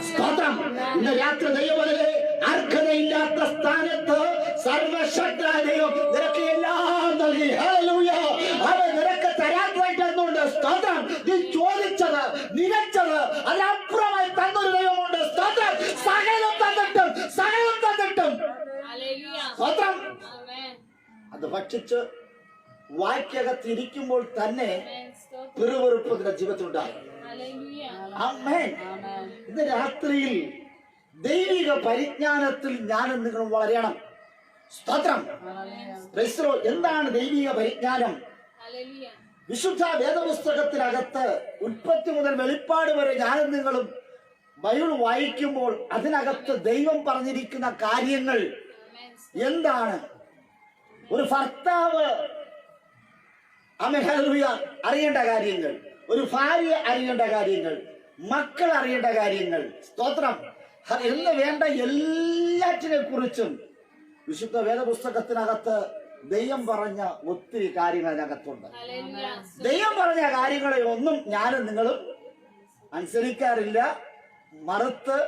സ്തോത്രം. ഇന്ന് രാത്രി ദൈവമേ, അർഹതയില്ലാത്ത സ്ഥാനത്ത് സർവശക്തനായ ദൈവം നിനക്ക് എല്ലാം നൽകി. ഹല്ലേലൂയ. അവൻ നിനക്ക് തരാനായിട്ട് എന്നുണ്ട്. സ്തോത്രം. നീ ചോദിച്ചത്, നിലച്ചത് അതിനപ്പുറമായി തന്നൊരു ദൈവമുണ്ട്. സ്തോത്രം. സകലം തന്നിട്ടും, സകലം തന്നിട്ടും സ്തോത്രം അത് ഭക്ഷിച്ച് വായ്ക്കകത്ത് ഇരിക്കുമ്പോൾ തന്നെ പിറുപിറുപ്പ് നിന്റെ ജീവിതത്തിലുണ്ടാകും. ആമേൻ. ഇന്ന് രാത്രിയിൽ ദൈവിക പരിജ്ഞാനത്തിൽ ഞാനും നിങ്ങളും വളരണം. സ്തോത്രം. Praise the Lord. എന്താണ് ദൈവിക പരിജ്ഞാനം? വിശുദ്ധ വേദപുസ്തകത്തിനകത്ത് ഉൽപ്പത്തി മുതൽ വെളിപ്പാട് വരെ ഞാനും നിങ്ങളും ബൈബിൾ വായിക്കുമ്പോൾ അതിനകത്ത് ദൈവം പറഞ്ഞിരിക്കുന്ന കാര്യങ്ങൾ എന്താണ്? ഒരു ഭർത്താവ് അറിയേണ്ട കാര്യങ്ങൾ, ഒരു ഭാര്യ അറിയേണ്ട കാര്യങ്ങൾ, മക്കൾ അറിയേണ്ട കാര്യങ്ങൾ, സ്തോത്രം എന്ന് വേണ്ട എല്ലാറ്റിനെ കുറിച്ചും വിശുദ്ധ വേദപുസ്തകത്തിനകത്ത് ദൈവം പറഞ്ഞ ഒത്തിരി കാര്യങ്ങൾ അതിനകത്തുണ്ട്. ദൈവം പറഞ്ഞ കാര്യങ്ങളെ ഒന്നും ഞാനും നിങ്ങളും അനുസരിക്കാറില്ല. മറുത്ത്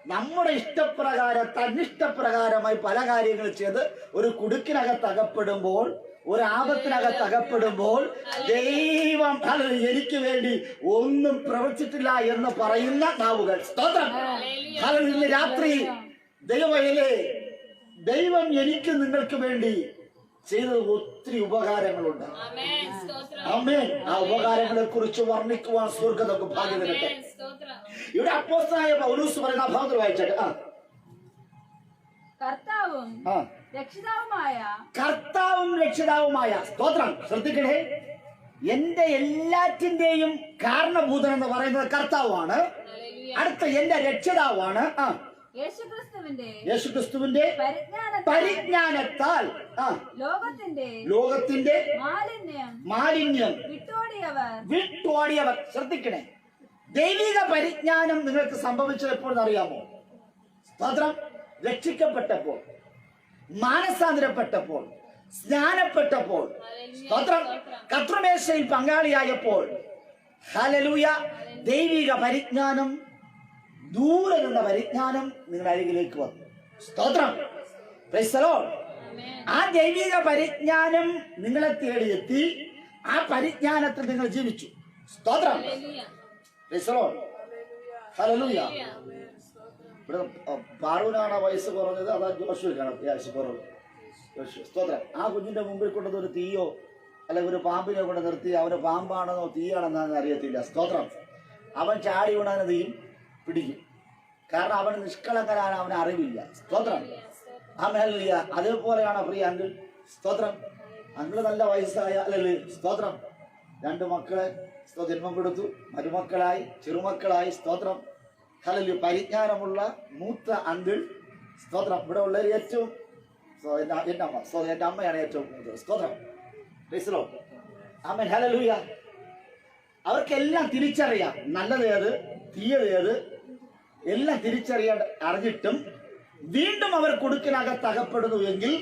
നമ്മുടെ ഇഷ്ടപ്രകാരം, തന്നിഷ്ടപ്രകാരമായി പല കാര്യങ്ങൾ ചെയ്ത് ഒരു കുടുക്കിനകത്ത് അകപ്പെടുമ്പോൾ, ഒരു ആപത്തിനകത്ത് അകപ്പെടുമ്പോൾ ദൈവം എനിക്ക് വേണ്ടി ഒന്നും പ്രവർത്തിച്ചിട്ടില്ല എന്ന് പറയുന്ന നാവുകൾ. സ്തോത്രം. ഇന്ന് രാത്രി ദൈവമേ, ദൈവം എനിക്ക് നിങ്ങൾക്ക് വേണ്ടി ചെയ്തത് ഒത്തിരി ഉപകാരങ്ങളുണ്ട്. ആമേൻ. ആ ഉപകാരങ്ങളെ കുറിച്ച് വർണ്ണിക്കുവാൻ സ്വർഗ്ഗം നമുക്ക് ഭാഗ്യം തരട്ടെ. ഇവിടെ അപ്പോസ്തലനായ പൗലോസ് പറയുന്ന ഭാഗത്ത് വായിച്ചത്,
കർത്താവും രക്ഷിതാവുമായ സ്തോത്രം. ശ്രദ്ധിക്കണേ, എന്റെ എല്ലാറ്റിന്റെയും കാരണഭൂതൻ എന്ന് പറയുന്നത് കർത്താവാണ്. അടുത്ത എന്റെ രക്ഷിതാവാണ്. യേശുക്രിസ്തുവിന്റെ പരിജ്ഞാനത്താൽ ലോകത്തിന്റെ മാലിന്യം വിട്ടോടിയവർ. ശ്രദ്ധിക്കണേ, ദൈവിക പരിജ്ഞാനം നിങ്ങൾക്ക് സംഭവിച്ചത് എപ്പോഴെന്ന് അറിയാമോ? സ്തോത്രം. രക്ഷിക്കപ്പെട്ടപ്പോൾ, മാനസാന്തരപ്പെട്ടപ്പോൾ, സ്നാനപ്പെട്ടപ്പോൾ, സ്തോത്രം, കർത്തൃമേശയിൽ പങ്കാളിയായപ്പോൾ, ഹല്ലേലൂയ, ദൈവിക പരിജ്ഞാനം, ദൂരെ നിന്ന പരിജ്ഞാനം നിങ്ങളുടെ അരികിലേക്ക് വന്നു. സ്തോത്രം. Praise the Lord. ആ ദൈവിക പരിജ്ഞാനം നിങ്ങളെ തേടിയെത്തി. ആ പരിജ്ഞാനത്തിൽ നിങ്ങൾ ജീവിച്ചു. സ്തോത്രം. Praise the Lord. Hallelujah. ഇവിടെ പാറുവിനാണ് വയസ്സ് കുറഞ്ഞത്, അതാ ജോഷുവിനാണ് വയസ്സ് കുറവ്. സ്തോത്രം. ആ കുഞ്ഞിന്റെ മുമ്പിൽ കൊണ്ടത് ഒരു തീയോ അല്ലെങ്കിൽ ഒരു പാമ്പിനെ കൊണ്ട് നിർത്തി അവന് പാമ്പാണെന്നോ തീയാണെന്നോ അറിയത്തില്ല. സ്തോത്രം. അവൻ ചാടി വീണാൻ തീയും പിടിക്കും. കാരണം അവൻ നിഷ്കളങ്കനാണ്, അവന് അറിവില്ല. സ്തോത്രം. ഹല്ലേലൂയ. അതേപോലെയാണ് പ്രിയ അങ്കിൾ. സ്തോത്രം. അങ്കിള് നല്ല വയസ്സായ അല്ലല്ലേ? സ്തോത്രം. 2 മക്കളെ ജന്മം കൊടുത്തു, മരുമക്കളായി, ചെറുമക്കളായി. സ്തോത്രം. ഹല്ലേലൂയ. പരിജ്ഞാനമുള്ള മൂത്ത അങ്കിൾ. സ്തോത്രം. ഇവിടെ ഉള്ളവർ ഏറ്റവും എൻ്റെ അമ്മ, എൻ്റെ അമ്മയാണ് ഏറ്റവും മൂത്തത്. സ്തോത്രം. Praise the lord. Amen. Hallelujah. അവർക്കെല്ലാം തിരിച്ചറിയാം, നല്ലത് ഏത് തീയത് ഏത് എല്ലാം അറിഞ്ഞിട്ടും വീണ്ടും അവർ കുടുക്കിനകത്ത് അകപ്പെടുന്നുവെങ്കിൽ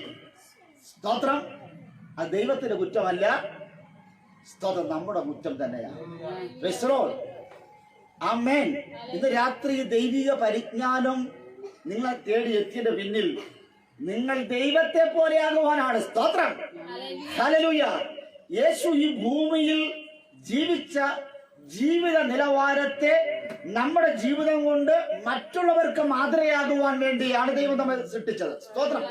സ്തോത്രം, അത് ദൈവത്തിന്റെ കുറ്റമല്ല, സ്തോത്രം, നമ്മുടെ കുറ്റം തന്നെയാണ്. Praise the lord. ആമേൻ. ഇന്ന് രാത്രി ദൈവിക പരിജ്ഞാനം നിങ്ങളെ തേടി എത്തിയതിന്റെ പിന്നിൽ നിങ്ങൾ ദൈവത്തെ പോലെയാകുവാനാണ്. സ്തോത്രം. ഹല്ലേലൂയ. യേശു ഈ ഭൂമിയിൽ ജീവിച്ച ജീവിത നിലവാരത്തെ നമ്മുടെ ജീവിതം കൊണ്ട് മറ്റുള്ളവർക്ക് മാതൃകയാകുവാൻ വേണ്ടിയാണ് ദൈവം നമ്മെ സൃഷ്ടിച്ചത്. സ്തോത്രം.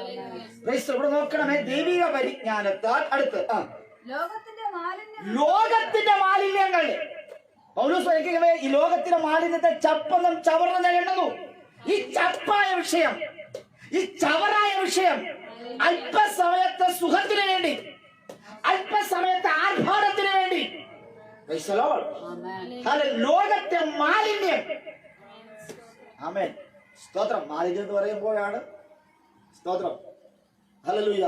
ഇവിടെ നോക്കണമേ, ദൈവിക പരിജ്ഞാനത്താൽ അടുത്ത് ലോകത്തിന്റെ മാലിന്യങ്ങൾ പൗലോസ് ഈ ലോകത്തിന്റെ മാലിന്യത്തെ ചപ്പന്നും ചവർന്ന് എണ്ണുന്നു. ഈ ചപ്പായ വിഷയം, ഈ ചവറായ വിഷയം അല്പസമയത്തെ സുഖത്തിന് വേണ്ടി, അല്പസമയത്തെ ആർഭാടത്തിന് വേണ്ടി, ലോകത്തെ മാലിന്യം. ആമേൻ. സ്തോത്രം. മാലിന്യം എന്ന് പറയുമ്പോഴാണ് സ്തോത്രം. ഹല്ലേലൂയ.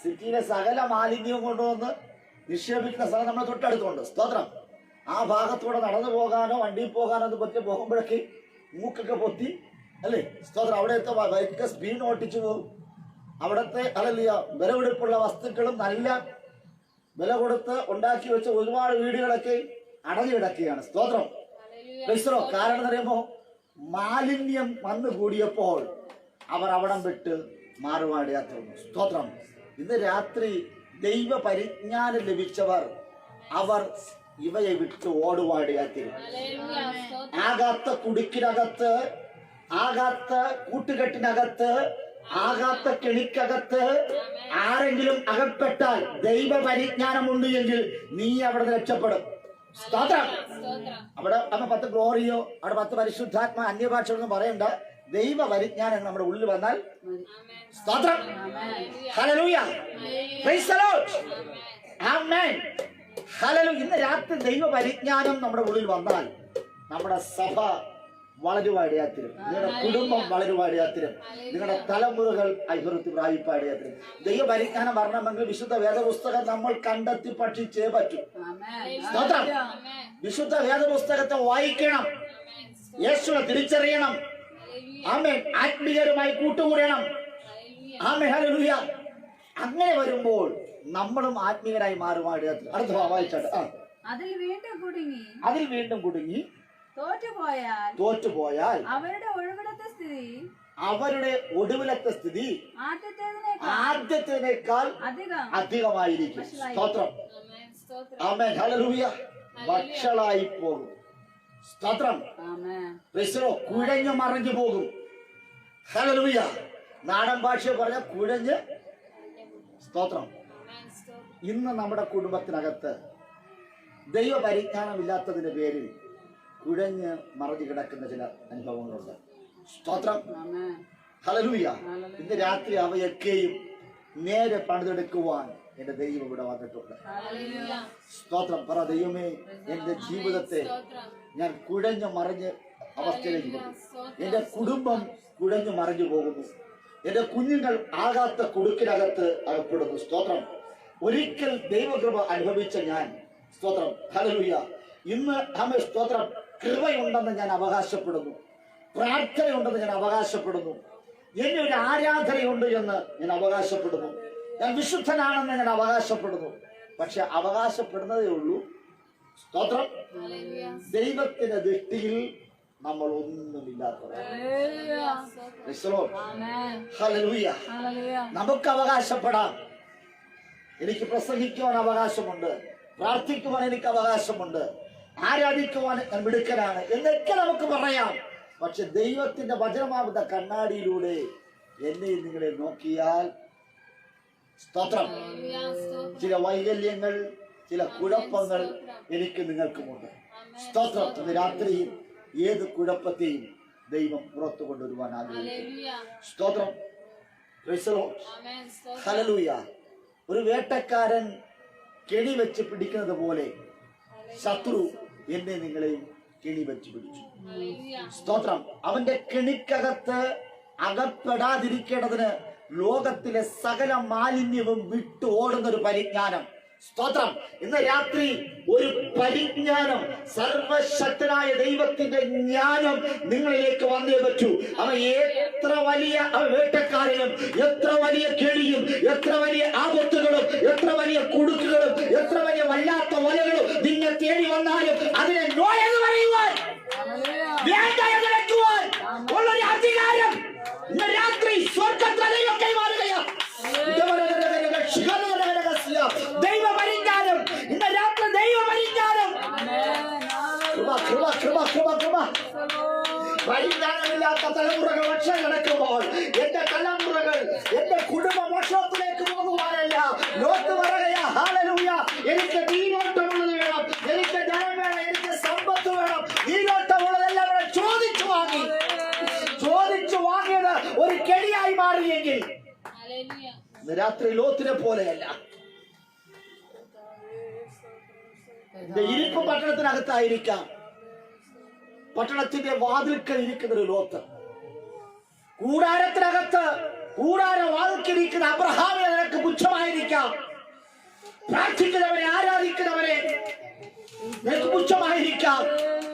സിറ്റിയിലെ സകല മാലിന്യവും കൊണ്ടുവന്ന് നിക്ഷേപിക്കുന്ന സ്ഥലം നമ്മുടെ തൊട്ടടുത്തുണ്ട്. സ്തോത്രം. ആ ഭാഗത്തൂടെ നടന്നു പോകാനോ വണ്ടിയിൽ പോകാനോ ഒന്ന് പറ്റി പോകുമ്പോഴൊക്കെ മൂക്കൊക്കെ പൊത്തി അല്ലേ? സ്തോത്രം. അവിടുത്തെ ബൈക്ക് സ്പീഡ് ഓട്ടിച്ചു പോകും. അവിടുത്തെ ഹല്ലേലൂയ വിലപിടിപ്പുള്ള വസ്തുക്കളും നല്ല വില കൊടുത്ത് ഉണ്ടാക്കി വെച്ച ഒരുപാട് വീടുകളൊക്കെ അടഞ്ഞു കിടക്കുകയാണ്. സ്തോത്രം. കാരണം എന്ന് പറയുമ്പോ മാലിന്യം വന്നു കൂടിയപ്പോൾ അവർ അവിടം വിട്ട് മാറുവാടിയാത്ര. സ്തോത്രം. ഇന്ന് രാത്രി ദൈവ പരിജ്ഞാനം ലഭിച്ചവർ അവർ ഇവയെ വിട്ട് ഓടുവാടിയാത്തി. ആകാത്ത കുടുക്കിനകത്ത്, ആകാത്ത കൂട്ടുകെട്ടിനകത്ത്, ആകാത്ത കെണിക്കകത്ത് ആരെങ്കിലും അകപ്പെട്ടാൽ ദൈവ പരിജ്ഞാനമുണ്ട് എങ്കിൽ നീ അവിടെ രക്ഷപ്പെടും. സ്തോത്രം. അവിടെ 10 ഗ്ലോറിയോ അവിടെ 10 പരിശുദ്ധാത്മ അന്യഭാഷകളൊന്നും പറയണ്ട. ദൈവ പരിജ്ഞാനം നമ്മുടെ ഉള്ളിൽ വന്നാൽ സ്തോത്രം. Hallelujah. Praise the lord. Amen. Hallelujah. ഇന്ന് രാത്രി ദൈവ പരിജ്ഞാനം നമ്മുടെ ഉള്ളിൽ വന്നാൽ നമ്മുടെ സഭ വളരുവാടിയാത്തിരും, നിങ്ങളുടെ കുടുംബം വളരുവാടിയാത്തിരും, നിങ്ങളുടെ തലമുറകൾ അഭിവൃദ്ധി പ്രാപിപ്പാടിയാത്തിരും. ദൈവ പരിജ്ഞാനം വരണമെങ്കിൽ വിശുദ്ധ വേദപുസ്തകം നമ്മൾ കണ്ടെത്തി പഠിച്ചേ പറ്റൂ. സ്തോത്രം. വിശുദ്ധ വേദപുസ്തകത്തെ വായിക്കണം, യേശുവിനെ തിരിച്ചറിയണം. ആമേൻ. ആത്മീയരുമായി കൂട്ടുകൂടണം. ആമേൻ. ഹല്ലേലൂയ. അങ്ങനെ വരുമ്പോൾ നമ്മളും ആത്മീയരായി മാറുവാടിയാത്തിരും. അടുത്ത വായിച്ചാട്ടെ. അതിൽ വീണ്ടും കുടുങ്ങി തോറ്റുപോയാൽ അവരുടെ ഒടുവിലത്തെ സ്ഥിതി ആദ്യത്തേതിനേക്കാൾ അധികമായിരിക്കും. സ്തോത്രം. ആമേൻ. ഹല്ലേലൂയ. വഷളായി പോകും. സ്തോത്രം. കുഴഞ്ഞു മറിഞ്ഞു പോകും. ഹല്ലേലൂയ. നാടൻ ഭാഷ പറഞ്ഞ കുഴഞ്ഞ്. സ്തോത്രം. ഇന്ന് നമ്മുടെ കുടുംബത്തിനകത്ത് ദൈവ പരിജ്ഞാനമില്ലാത്തതിന്റെ പേരിൽ കുഴഞ്ഞ് മറിഞ്ഞു കിടക്കുന്ന ചില അനുഭവങ്ങളുണ്ട്. സ്തോത്രം. ഹല്ലേലൂയ. ഇന്ന് രാത്രി അവയൊക്കെയും നേരെ പണിതെടുക്കുവാൻ എന്റെ ദൈവം ഇവിടെ വന്നിട്ടുണ്ട്. സ്തോത്രം. പറ, ദൈവമേ, എന്റെ ജീവിതത്തെ ഞാൻ കുഴഞ്ഞു മറിഞ്ഞ് അവസ്ഥയിലേക്ക് പോകും. എന്റെ കുടുംബം കുഴഞ്ഞു മറിഞ്ഞു പോകുന്നു. എന്റെ കുഞ്ഞുങ്ങൾ ആകാത്ത കുടുക്കിനകത്ത് അകപ്പെടുന്നു. സ്തോത്രം. ഒരിക്കൽ ദൈവകൃപ അനുഭവിച്ച ഞാൻ, സ്തോത്രം, ഹല്ലേലൂയ, ഇന്ന് ആമേൻ, സ്തോത്രം, കൃപയുണ്ടെന്ന് ഞാൻ അവകാശപ്പെടുന്നു, പ്രാർത്ഥനയുണ്ടെന്ന് ഞാൻ അവകാശപ്പെടുന്നു, എന്നെ ഒരു ആരാധനയുണ്ട് എന്ന് ഞാൻ അവകാശപ്പെടുന്നു, ഞാൻ വിശുദ്ധനാണെന്ന് ഞാൻ അവകാശപ്പെടുന്നു. പക്ഷെ അവകാശപ്പെടുന്നതേ ഉള്ളൂ. സ്തോത്രം. ദൈവത്തിന്റെ ദൃഷ്ടിയിൽ നമ്മൾ ഒന്നുമില്ലാത്തവർ. നമുക്ക് അവകാശപ്പെടാം. എനിക്ക് പ്രസംഗിക്കുവാൻ അവകാശമുണ്ട്, പ്രാർത്ഥിക്കുവാൻ എനിക്ക് അവകാശമുണ്ട്, ആരാധിക്കുവാൻ ഞാൻ മിടുക്കനാണ് എന്നൊക്കെ നമുക്ക് പറയാം. പക്ഷെ ദൈവത്തിന്റെ വചനമാകുന്ന കണ്ണാടിയിലൂടെ എന്നെയും നിങ്ങളെ നോക്കിയാൽ സ്തോത്രം, ചില വൈകല്യങ്ങൾ, ചില കുഴപ്പങ്ങൾ എനിക്ക് നിങ്ങൾക്കുമുണ്ട്. സ്തോത്രം. ഇന്ന് രാത്രി ഏത് കുഴപ്പത്തെയും ദൈവം പുറത്തു കൊണ്ടുവരുവാൻ ആഗ്രഹിക്കുന്നു. സ്തോത്രം. ഹല്ലേലൂയ. ഒരു വേട്ടക്കാരൻ കെണി വെച്ച് പിടിക്കുന്നത് പോലെ ശത്രു എന്നെ നിങ്ങളെയും കെണി വെച്ച് പിടിച്ചു. സ്തോത്രം. അവന്റെ കെണിക്കകത്ത് അകപ്പെടാതിരിക്കേണ്ടതിന് ലോകത്തിലെ സകല മാലിന്യവും വിട്ടു ഓടുന്ന ഒരു പരിജ്ഞാനം. സ്തോത്രം. ഇന്ന് രാത്രി ഒരു പരിജ്ഞാനം, സർവശക്തനായ ദൈവത്തിന്റെ ജ്ഞാനം നിങ്ങളിലേക്ക് വന്നേ പറ്റൂ. അവൻ എത്ര വലിയ വേട്ടക്കാരനും, എത്ര വലിയ കെണിയും, എത്ര വലിയ ആപത്തുകളും, എത്ര വലിയ കുടുക്കുകളും, എത്ര വലിയ വല്ലാത്ത വലകളും നിന്നെ തേടി വന്നാലും അതിനെ നോ എന്ന് പറയുവാൻ, വേണ്ട എന്ന് വെക്കുവാൻ ഉള്ളൊരു അധികാരം ഇന്ന് രാത്രി സ്വർഗ്ഗത്തിൽ ദൈവം കൈമാറുകയാണ്. ദൈവ പരിജ്ഞാനം ഇന്ന് രാത്രി, ദൈവ പരിജ്ഞാനം. പരിജ്ഞാനമില്ലാത്ത തലമുറകൾ രക്ഷ നടക്കുമ്പോൾ എന്റെ തലമുറകൾ, എന്റെ കുടുംബ മോക്ഷത്തിലേക്ക് പോകുവാനല്ല, ലോകത്ത് പറയുക ഹല്ലേലൂയ, എനിക്ക് നീരോട്ടമുള്ളത് വേണം, എനിക്ക് ധനം വേണം, എനിക്ക് സമ്പത്ത് വേണം. നീരോട്ടമുള്ളതെല്ലാം ഇവിടെ ചോദിച്ചു വാങ്ങിയത് ഒരു കെണിയായി മാറിയെങ്കിൽ രാത്രി ലോത്തിനെ പോലെയല്ല. ഇരിപ്പ് പട്ടണത്തിനകത്തായിരിക്കാം, പട്ടണത്തിന്റെ വാതിൽക്കൽ ഇരിക്കുന്ന ഒരു ലോത്ത്, കൂടാരത്തിനകത്ത് കൂടാര വാതിൽക്കിരിക്കുന്ന അബ്രഹാമിനെ നിനക്ക് പുച്ഛമായിരിക്കാം. പ്രാർത്ഥിക്കുന്നവരെ, ആരാധിക്കുന്നവരെ നിനക്ക് പുച്ഛമായിരിക്കാം.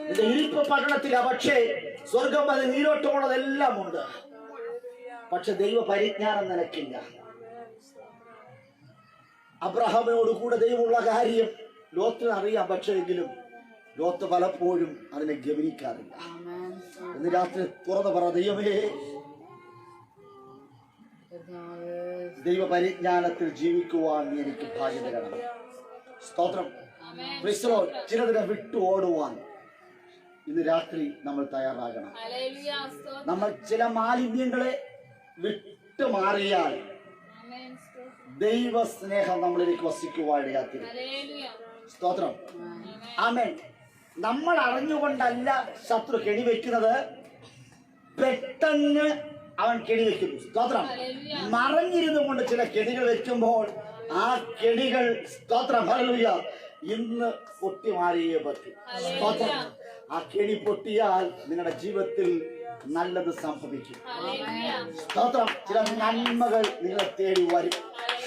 നിന്റെ ഇരിപ്പ് പട്ടണത്തില, പക്ഷേ സ്വർഗം അത് നീരോട്ടമുള്ളതെല്ലാം ഉണ്ട്. പക്ഷെ ദൈവ പരിജ്ഞാനം നിനക്കില്ല. അബ്രഹാമിനോട് കൂടെ ദൈവമുള്ള കാര്യം ലോത്തിന് അറിയാം, പക്ഷെ എങ്കിലും ലോത്ത് പലപ്പോഴും അതിനെ ഗവനിക്കാറില്ല. ഇന്ന് രാത്രി തുറന്നു പറ, ദൈവമേ, ദൈവ പരിജ്ഞാനത്തിൽ ജീവിക്കുവാൻ എനിക്ക് ഭാഗ്യം തരണം. സ്തോത്രം. ചിലതിനെ വിട്ടു ഓടുവാൻ ഇന്ന് രാത്രി നമ്മൾ തയ്യാറാകണം. നമ്മൾ ചില മാലിന്യങ്ങളെ വിട്ടു മാറിയാൽ ദൈവ സ്നേഹം നമ്മളിലേക്ക് വസിക്കുവാൻ ഇടയാത്തി. സ്തോത്രം. ആമേൻ. നമ്മൾ അറിഞ്ഞുകൊണ്ടല്ല ശത്രു കെണിവെക്കുന്നത്, പെട്ടെന്ന് അവൻ കെണിവെക്കുന്നു. സ്തോത്രം. മറഞ്ഞിരുന്നു കൊണ്ട് ചില കെണികൾ വെക്കുമ്പോൾ ആ കെണികൾ, സ്തോത്രം, ഹല്ലേലൂയ, ഇന്ന് പൊട്ടി മാറിയേ പറ്റും. സ്തോത്രം. ആ കെണി പൊട്ടിയാൽ നിങ്ങളുടെ ജീവിതത്തിൽ നല്ലത് സംഭവിക്കും. സ്തോത്രം. ചില നന്മകൾ നിങ്ങളെ തേടി വരും.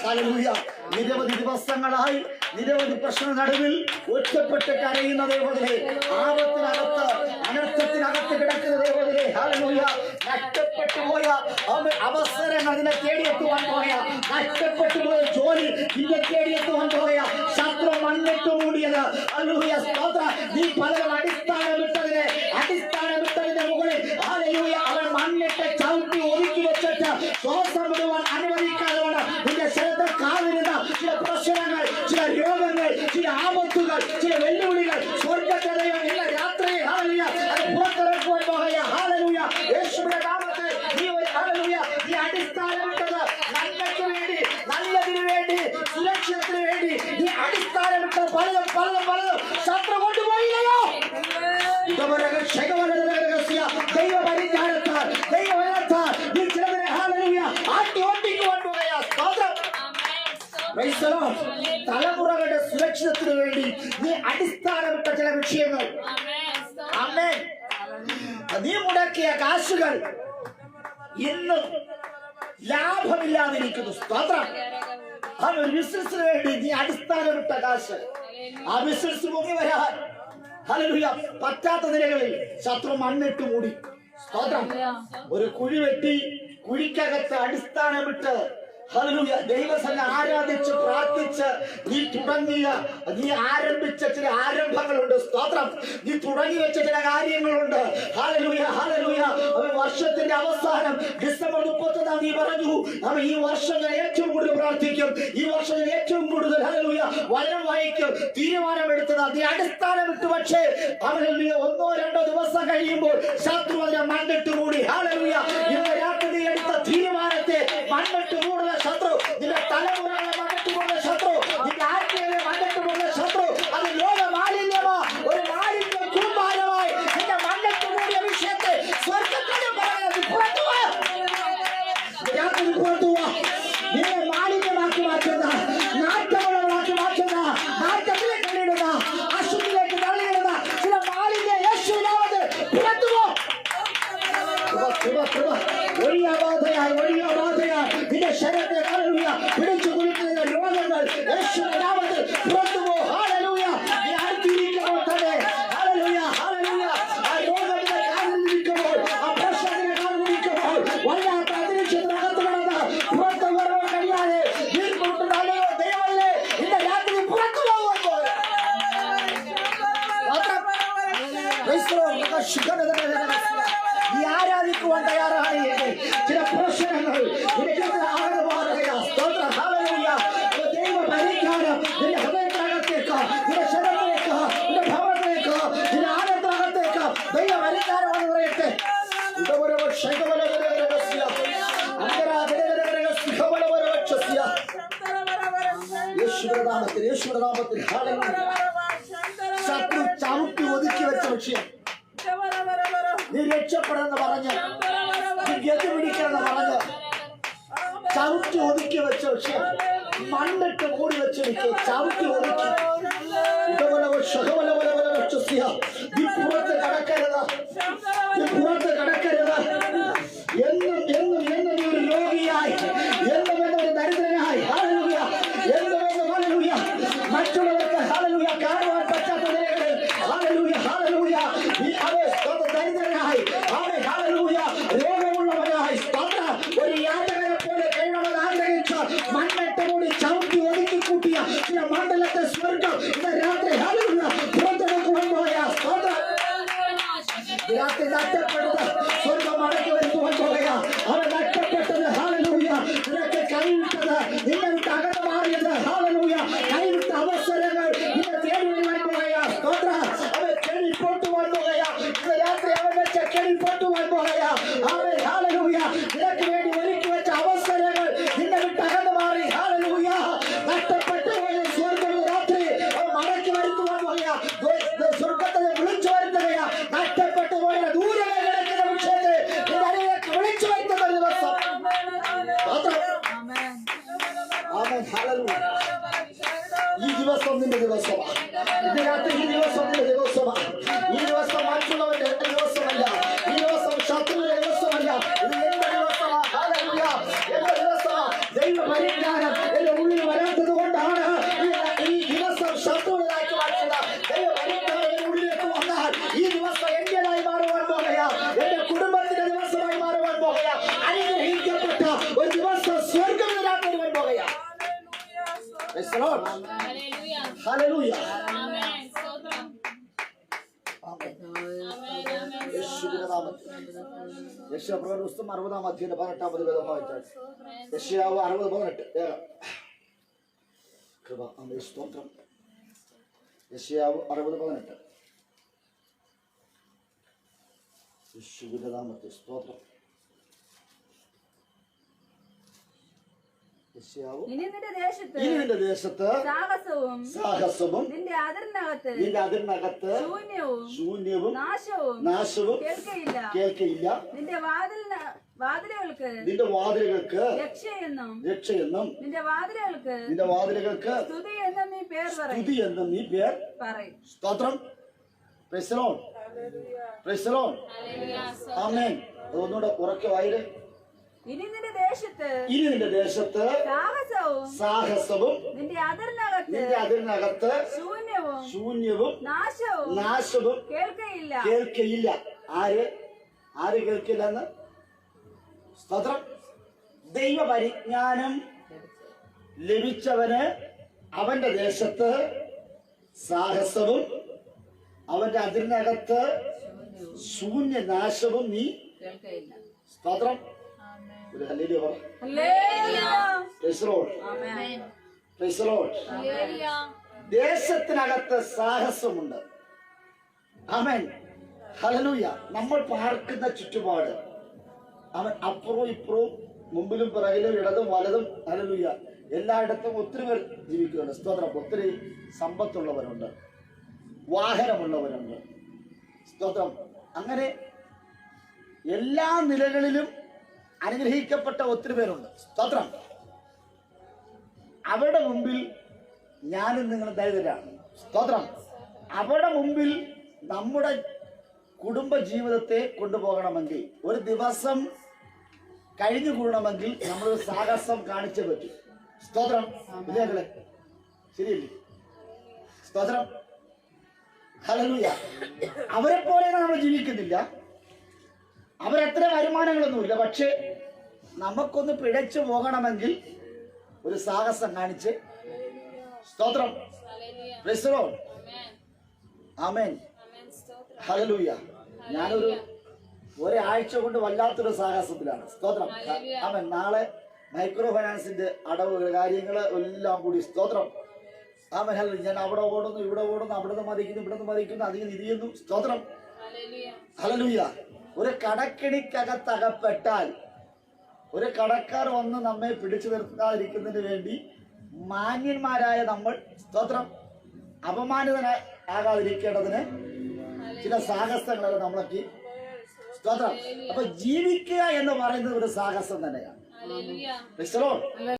ഹല്ലേലൂയ. നിരവധി ദിവസങ്ങളായി നിരവധി പ്രശ്ന നടുവിൽ ഒറ്റപ്പെട്ട് കരയുന്ന ദൈവത്തിലെ, ആപത്തിനകത്ത്, അനർത്ഥത്തിനകത്ത് കിടക്കുന്ന ദൈവത്തിലെ, ഹല്ലേലൂയ, നഷ്ടപ്പെട്ടു പോയ അവസരങ്ങൾ അതിനെ തേടിയെത്തുവാൻ പോയ, നഷ്ടപ്പെട്ടു പോയ ജോലി ഇതിനെ തേടിയെത്തുവാൻ പോയ, ശത്രു മണ്ണിട്ട് മൂടിയത്, ഹല്ലേലൂയ, സ്തോത്രം, നീ പലരും അടിസ്ഥാനമിട്ടതിന്റെ മുകളിൽ, ഹല്ലേലൂയ, അവൻ മണ്ണിട്ട് ചവിട്ടി ഒതുക്കി വെച്ചിട്ട് ശ്വാസം വിടുവാൻ അനുവദിക്കാതെ നിന്റെ ശരീരത്തിൽ കാതിരുന്ന ചില പ്രശ്നങ്ങൾ, ചില രോഗങ്ങൾ, ചില ആപത്തുകൾ, ചില വെല്ലുവിളികൾ സ്വർഗ്ഗത്തെ ദൈവം ഇന്ന് രാത്രി, ഹല്ലേലൂയ, അത് പുറത്തിറക്കുവാൻ പോകുക. ഹല്ലേലൂയ, യേശുവിന്റെ നാമത്തിൽ നീ അടിസ്ഥാനമിട്ടത് നന്മയ്ക്ക് വേണ്ടി, നല്ലതിന് വേണ്ടി, സുരക്ഷിതത്തിന് വേണ്ടി നീ അടിസ്ഥാനമിട്ടത് പലതും ശത്രു കൊണ്ടുപോയില്ലയോ? ദൈവ പരിജ്ഞാനത്താൽ, ദൈവത്താൽ നീ ചിലതിനെ, ഹല്ലേലൂയ, ഓട്ടിക്കുവാൻ പോകുക. സ്തോത്രം. Praise the lord. തലമുറകളുടെ സുരക്ഷിതത്തിന് വേണ്ടി നീ അടിസ്ഥാനമിട്ട ചില വിഷയങ്ങൾ, ആമേൻ, നീ മുടക്കിയ കാശുകൾ ഇന്നും ലാഭമില്ലാതിരിക്കുന്നു. സ്തോത്രം. ആ ഒരു ബിസിനസിന് വേണ്ടി നീ അടിസ്ഥാനമിട്ട കാശ്, ആ ബിസിനസ് മുങ്ങി വരാൻ, ഹല്ലേലൂയ, പറ്റാത്ത നിലകളിൽ ശത്രു മണ്ണിട്ട് മൂടി. സ്തോത്രം. ഒരു കുഴി വെട്ടി കുഴിക്കകത്ത് അടിസ്ഥാനമിട്ട്, ഹല്ലേലൂയ, ദൈവസന്നെ ആരാധിച്ച് പ്രാർത്ഥിച്ച് നീ ആരംഭിച്ച
കുറിച്ച ചില ആരംഭങ്ങളുണ്ട്. സ്തോത്രം. നീ തുടങ്ങി വെച്ച ചില കാര്യങ്ങളുണ്ട്. Hallelujah, hallelujah. വർഷത്തിന്റെ അവസാനം ഡിസംബർ 31 നീ പറഞ്ഞു, ഈ വർഷം ഞാൻ ഏറ്റവും കൂടുതൽ പ്രാർത്ഥിക്കും, ഈ വർഷം ഞാൻ ഏറ്റവും കൂടുതൽ ഹല്ലേലൂയ വചനം വായിക്കും തീരുമാനമെടുത്തത് നീ അടിസ്ഥാനം വിട്ടു. പക്ഷേ ഹല്ലേലൂയ 1-2 ദിവസം കഴിയുമ്പോൾ ശത്രു അതിനെ മണ്ണിട്ട് മൂടി. ഹല്ലേലൂയ. ഇന്ന് രാത്രി നീ എടുത്ത തീരുമാനത്തെ മണ്ണിട്ട് മൂടുന്ന ശത്രു, നിന്റെ തലമുറകളെ മണ്ണിട്ട് മൂടുന്ന ശത്രു, നിന്റെ ആത്മീയതയെ മണ്ണിട്ട് മൂടുന്ന ശത്രു, അത് ലോക മാലിന്യമാ, ഒരു മാലിന്യ കൂമ്പാരമായി നിന്റെ മണ്ണിട്ട് മൂടിയ വിഷയത്തെ സ്വർഗ്ഗത്തിന്റെ പറയുന്നത് പുറത്തുവാ. രാത്രി പുറത്തുവാ. നിന്നെ മാലിന്യമാക്കി മാറ്റുന്ന, നാട്ടമുള്ളവരാക്കി മാറ്റുന്ന, നാട്ടത്തിലേക്ക് തള്ളിയിടുന്ന, അശുദ്ധിയിലേക്ക് തള്ളിയിടുന്ന ചില മാലിന്യ യേശുവിനാവത് പുറത്തുപോ. ഒഴിയാബാധയായി നിന്റെ ശരീരത്തെ ഹല്ലേലൂയ പിടിച്ചു കുലുക്കുന്ന രോഗങ്ങൾ യേശുവിനാമത്തിൽ പുറത്തുപോ. ഹല്ലേലൂയ. നീ അടുത്തിരിക്കുമ്പോൾ തന്നെ ഹല്ലേലൂയ, ഹല്ലേലൂയ. ആ രോഗത്തിന്റെ കാലിലിരിക്കുമ്പോൾ, ആ പ്രശ്നത്തിന്റെ കാലിലിരിക്കുമ്പോൾ വല്ലാത്ത അന്തരീക്ഷത്തിനകത്ത് കിടന്ന് പുറത്തു വരാൻ കഴിയാതെ വീർപ്പുണ്ടാകുന്ന ദൈവമല്ലേ ഇന്ന് രാത്രി പുറത്തു പോകുമ്പോൾ ഈ ആരാധിക്കുവാൻ തയ്യാറാണ് എങ്കിൽ ചില പ്രശ്നങ്ങൾ ദൈവ പരിജ്ഞാനം നിന്റെ ഹൃദയത്തിനകത്തേക്ക്, നിന്റെ ശരീരത്തിലേക്ക്, നിന്റെ ഭവനത്തിലേക്ക്, നിന്റെ ആനന്ദത്തിനകത്തേക്ക് ദൈവ പരിജ്ഞാനമാണ് പറയട്ടെ. യേശുവിന്റെ നാമത്തിൽ ശത്രു ചവിട്ടി ഒതുക്കി വെച്ച വിഷയം നീ രക്ഷപ്പെടുന്ന പറഞ്ഞ്, നീ ഗതി പിടിക്കണമെന്ന് പറഞ്ഞ് ചവിട്ടി ഒതുക്കി വെച്ച വിഷയം മണ്ണിട്ട് മൂടി വെച്ചെനിക്ക് ചവിട്ടി ഒതുക്കി. നീ പുറത്ത് കടക്കരുത്, നീ പുറത്ത് കടക്കരുത്. എന്നും എന്നും എന്നും നീ ഒരു രോഗിയായി, എന്നും എന്നും ഒരു ദരിദ്രനായി, ഹല്ലേലൂയ, എന്നും എന്നും ഹല്ലേലൂയ മറ്റുള്ളവർക്ക് ഹല്ലേലൂയ കാണുവാൻ പറ്റാത്ത നിലകളിൽ ഹല്ലേലൂയ, ഹല്ലേലൂയ ദരിദ്രനായി, ഹല്ലേലൂയ രോഗമുള്ളവനായി ഒരു യാചകനെ പോലെ കഴിയണമെന്ന് ആഗ്രഹിച്ച മണ്ണിട്ട് മൂടി ചവിട്ടി ഒതുക്കി കൂട്ടിയ ചില മണ്ഡലത്തെ സ്വർഗം ഇന്ന് രാത്രി ഹല്ലേലൂയ പുറത്തെടുക്കുവാൻ പോയ രാത്രി നഷ്ടപ്പെട്ടത് സ്വർഗം മടക്കി വരുത്തുവാൻ പോയ അവൻ നഷ്ടപ്പെട്ടത് ഹല്ലേലൂയ നിനക്ക് കൈവിട്ടത്, നിന്നെ വിട്ട് അകന്നു മാറിയത് ഹല്ലേലൂയ കൈവിട്ട അവസരങ്ങൾ നിന്നെ തേടി വരുവാൻ പോയ അവൻ കെണിപ്പോട്ടുവാൻ പോയ ഇന്ന് രാത്രി അവൻ വെച്ച കെണിപ്പോട്ടുവാൻ പോയ അവൻ ഹല്ലേലൂയ നിനക്ക് വേണ്ടി ഒരുക്കി വെച്ച അവസരങ്ങൾ നിന്നെ വിട്ട് അകന്നു മാറി. ഹല്ലേലൂയ നഷ്ടപ്പെട്ടു പോയ സ്വർഗം രാത്രി അവൻ മടക്കി വരുത്തുവാൻ പോയ സ്വർഗത്തെ വിളിച്ചു വരുത്തുകയാ. നഷ്ടപ്പെട്ടു പോയ ദൂരെ കിടക്കുന്ന വിഷയത്തെ വിളിച്ചു വരുത്തുന്ന ദിവസം ഈ ദിവസം നിന്റെ ദിവസമാണ്. ഇന്ന് രാത്രി ഈ ദിവസം നിന്റെ ദിവസമാണ്. ഈ ദിവസം മറ്റുള്ളവരുടെ എന്റെ ദിവസമല്ല, ഈ ദിവസം ശത്രുവിന്റെ ദിവസമല്ല, ഇത് എന്റെ ദിവസമാണ്. ഹല്ലേലൂയ, എന്റെ ദിവസമാണ്. ദൈവ പരിജ്ഞാനം എന്റെ ഉള്ളിൽ വരാത്തത് കൊണ്ടാണ് ഈ ദിവസം ശത്രുവിനാക്കി മാറ്റുന്നത്. ദൈവ പരിജ്ഞാനം എന്റെ ഉള്ളിലേക്ക് വന്നാൽ ഈ ദിവസം എന്റേതായി മാറുവാൻ പോകുകയാ, എന്റെ കുടുംബത്തിന്റെ ദിവസമായി മാറുവാൻ പോകുകയാ, അനുഗ്രഹിക്കപ്പെട്ട ഒരു ദിവസം സ്വർഗ്ഗം നിരാട്ട് വരുവാൻ പോകുകയാ. ഹല്ലേലൂയ. യേശുവിന്റെ നാമത്തിൽ യെശയ്യാവ് പുസ്തകം 60-ാം അധ്യായം 18-ാമത് വേദം വായിച്ചാൽ യെശയ്യാവ് 60:18 കൃപ സ്തോത്രം. യെശയ്യാവ് 60:18 യേശുവിന്റെ നാമത്തിൽ സ്തോത്രം.
ഇനി നിന്റെ ദേശത്ത്
സാഹസവും
നിന്റെ അതിരിനകത്ത്
ശൂന്യവും നാശവും കേൾക്കയില്ല. നിന്റെ വാതിലുകൾക്ക് രക്ഷയെന്നും നിന്റെ വാതിലുകൾക്ക് സ്തുതി എന്നും നീ പേർ പറയും. സ്തോത്രം. Praise the lord. Praise the lord. ആമേൻ. ഒന്നുകൂടെ ഉറക്കെ വായിരെ.
ഇനി നിന്റെ ദേശത്ത്
സാഹസവും
നിന്റെ അതിരിനകത്ത്
ശൂന്യവും നാശവും കേൾക്കയില്ല. ആര് കേൾക്കില്ലെന്ന്? സ്തോത്രം. ദൈവ പരിജ്ഞാനം ലഭിച്ചവന് അവന്റെ ദേശത്ത് സാഹസവും അവന്റെ അതിരിനകത്ത് ശൂന്യനാശവും നീ
കേൾക്കയില്ല.
സ്തോത്രം. ഒരു ഹല്ലേലൂയ പറ.
ഹല്ലേലൂയ.
Praise the Lord.
ആമേൻ.
Praise the Lord. ദേശത്തിനകത്ത് സാഹസമുണ്ട്. ആമേൻ. ഹല്ലേലൂയ. നമ്മൾ പാർക്കുന്ന ചുറ്റുപാട് അവൻ അപ്പുറവും ഇപ്പുറവും മുമ്പിലും പിറകിലും ഇടതും വലതും ഹല്ലേലൂയ എല്ലായിടത്തും ഒത്തിരി പേർ ജീവിക്കുന്നുണ്ട്. സ്തോത്രം. ഒത്തിരി സമ്പത്തുള്ളവരുണ്ട്, വാഹനമുള്ളവരുണ്ട്. സ്തോത്രം. അങ്ങനെ എല്ലാ നിലകളിലും അനുഗ്രഹിക്കപ്പെട്ട ഒത്തിരി പേരുണ്ട്. സ്തോത്രം. അവരുടെ മുമ്പിൽ ഞാനും നിങ്ങൾ ദരിദ്രരാണ്. സ്തോത്രം. അവരുടെ മുമ്പിൽ നമ്മുടെ കുടുംബ ജീവിതത്തെ കൊണ്ടുപോകണമെങ്കിൽ, ഒരു ദിവസം കഴിഞ്ഞു കൂടണമെങ്കിൽ നമ്മളൊരു സാഹസം കാണിച്ചേ പറ്റും. സ്തോത്രം. ഇല്ലേ? ശരിയല്ലേ? സ്തോത്രം. ഹല്ലേലൂയ. അവരെ പോലെ നമ്മൾ ജീവിക്കുന്നില്ല, അവരത്ര വരുമാനങ്ങളൊന്നുമില്ല. പക്ഷെ നമുക്കൊന്ന് പിഴച്ചു പോകണമെങ്കിൽ ഒരു സാഹസം കാണിച്ച് സ്തോത്രം. Praise the lord. Amen. Hallelujah. ഞാനൊരു ഒരാഴ്ച കൊണ്ട് വല്ലാത്തൊരു സാഹസത്തിലാണ്. സ്തോത്രം. ആമേൻ. നാളെ മൈക്രോ ഫൈനാൻസിന്റെ അടവ് കാര്യങ്ങള് എല്ലാം കൂടി സ്തോത്രം. ആമേൻ. ഹല്ലേലൂയ. ഞാൻ അവിടെ ഓടുന്നു, ഇവിടെ ഓടുന്നു, അവിടെ നിന്ന് മറിക്കുന്നു, ഇവിടെ നിന്ന് മറിക്കുന്നു, അധികം ഇത് ചെയ്യുന്നു. സ്തോത്രം. ഹല്ലേലൂയ. ഒരു കടക്കെണിക്കകത്തകപ്പെട്ടാൽ ഒരു കടക്കാർ വന്ന് നമ്മെ പിടിച്ചു നിർത്താതിരിക്കുന്നതിന് വേണ്ടി മാന്യന്മാരായ നമ്മൾ സ്തോത്രം അപമാനിതനാകാതിരിക്കേണ്ടതിന് ചില സാഹസങ്ങളൊക്കെ നമ്മളൊക്കെ സ്തോത്രം. അപ്പൊ ജീവിക്കുക എന്ന് പറയുന്നത് ഒരു സാഹസം തന്നെയാണ്.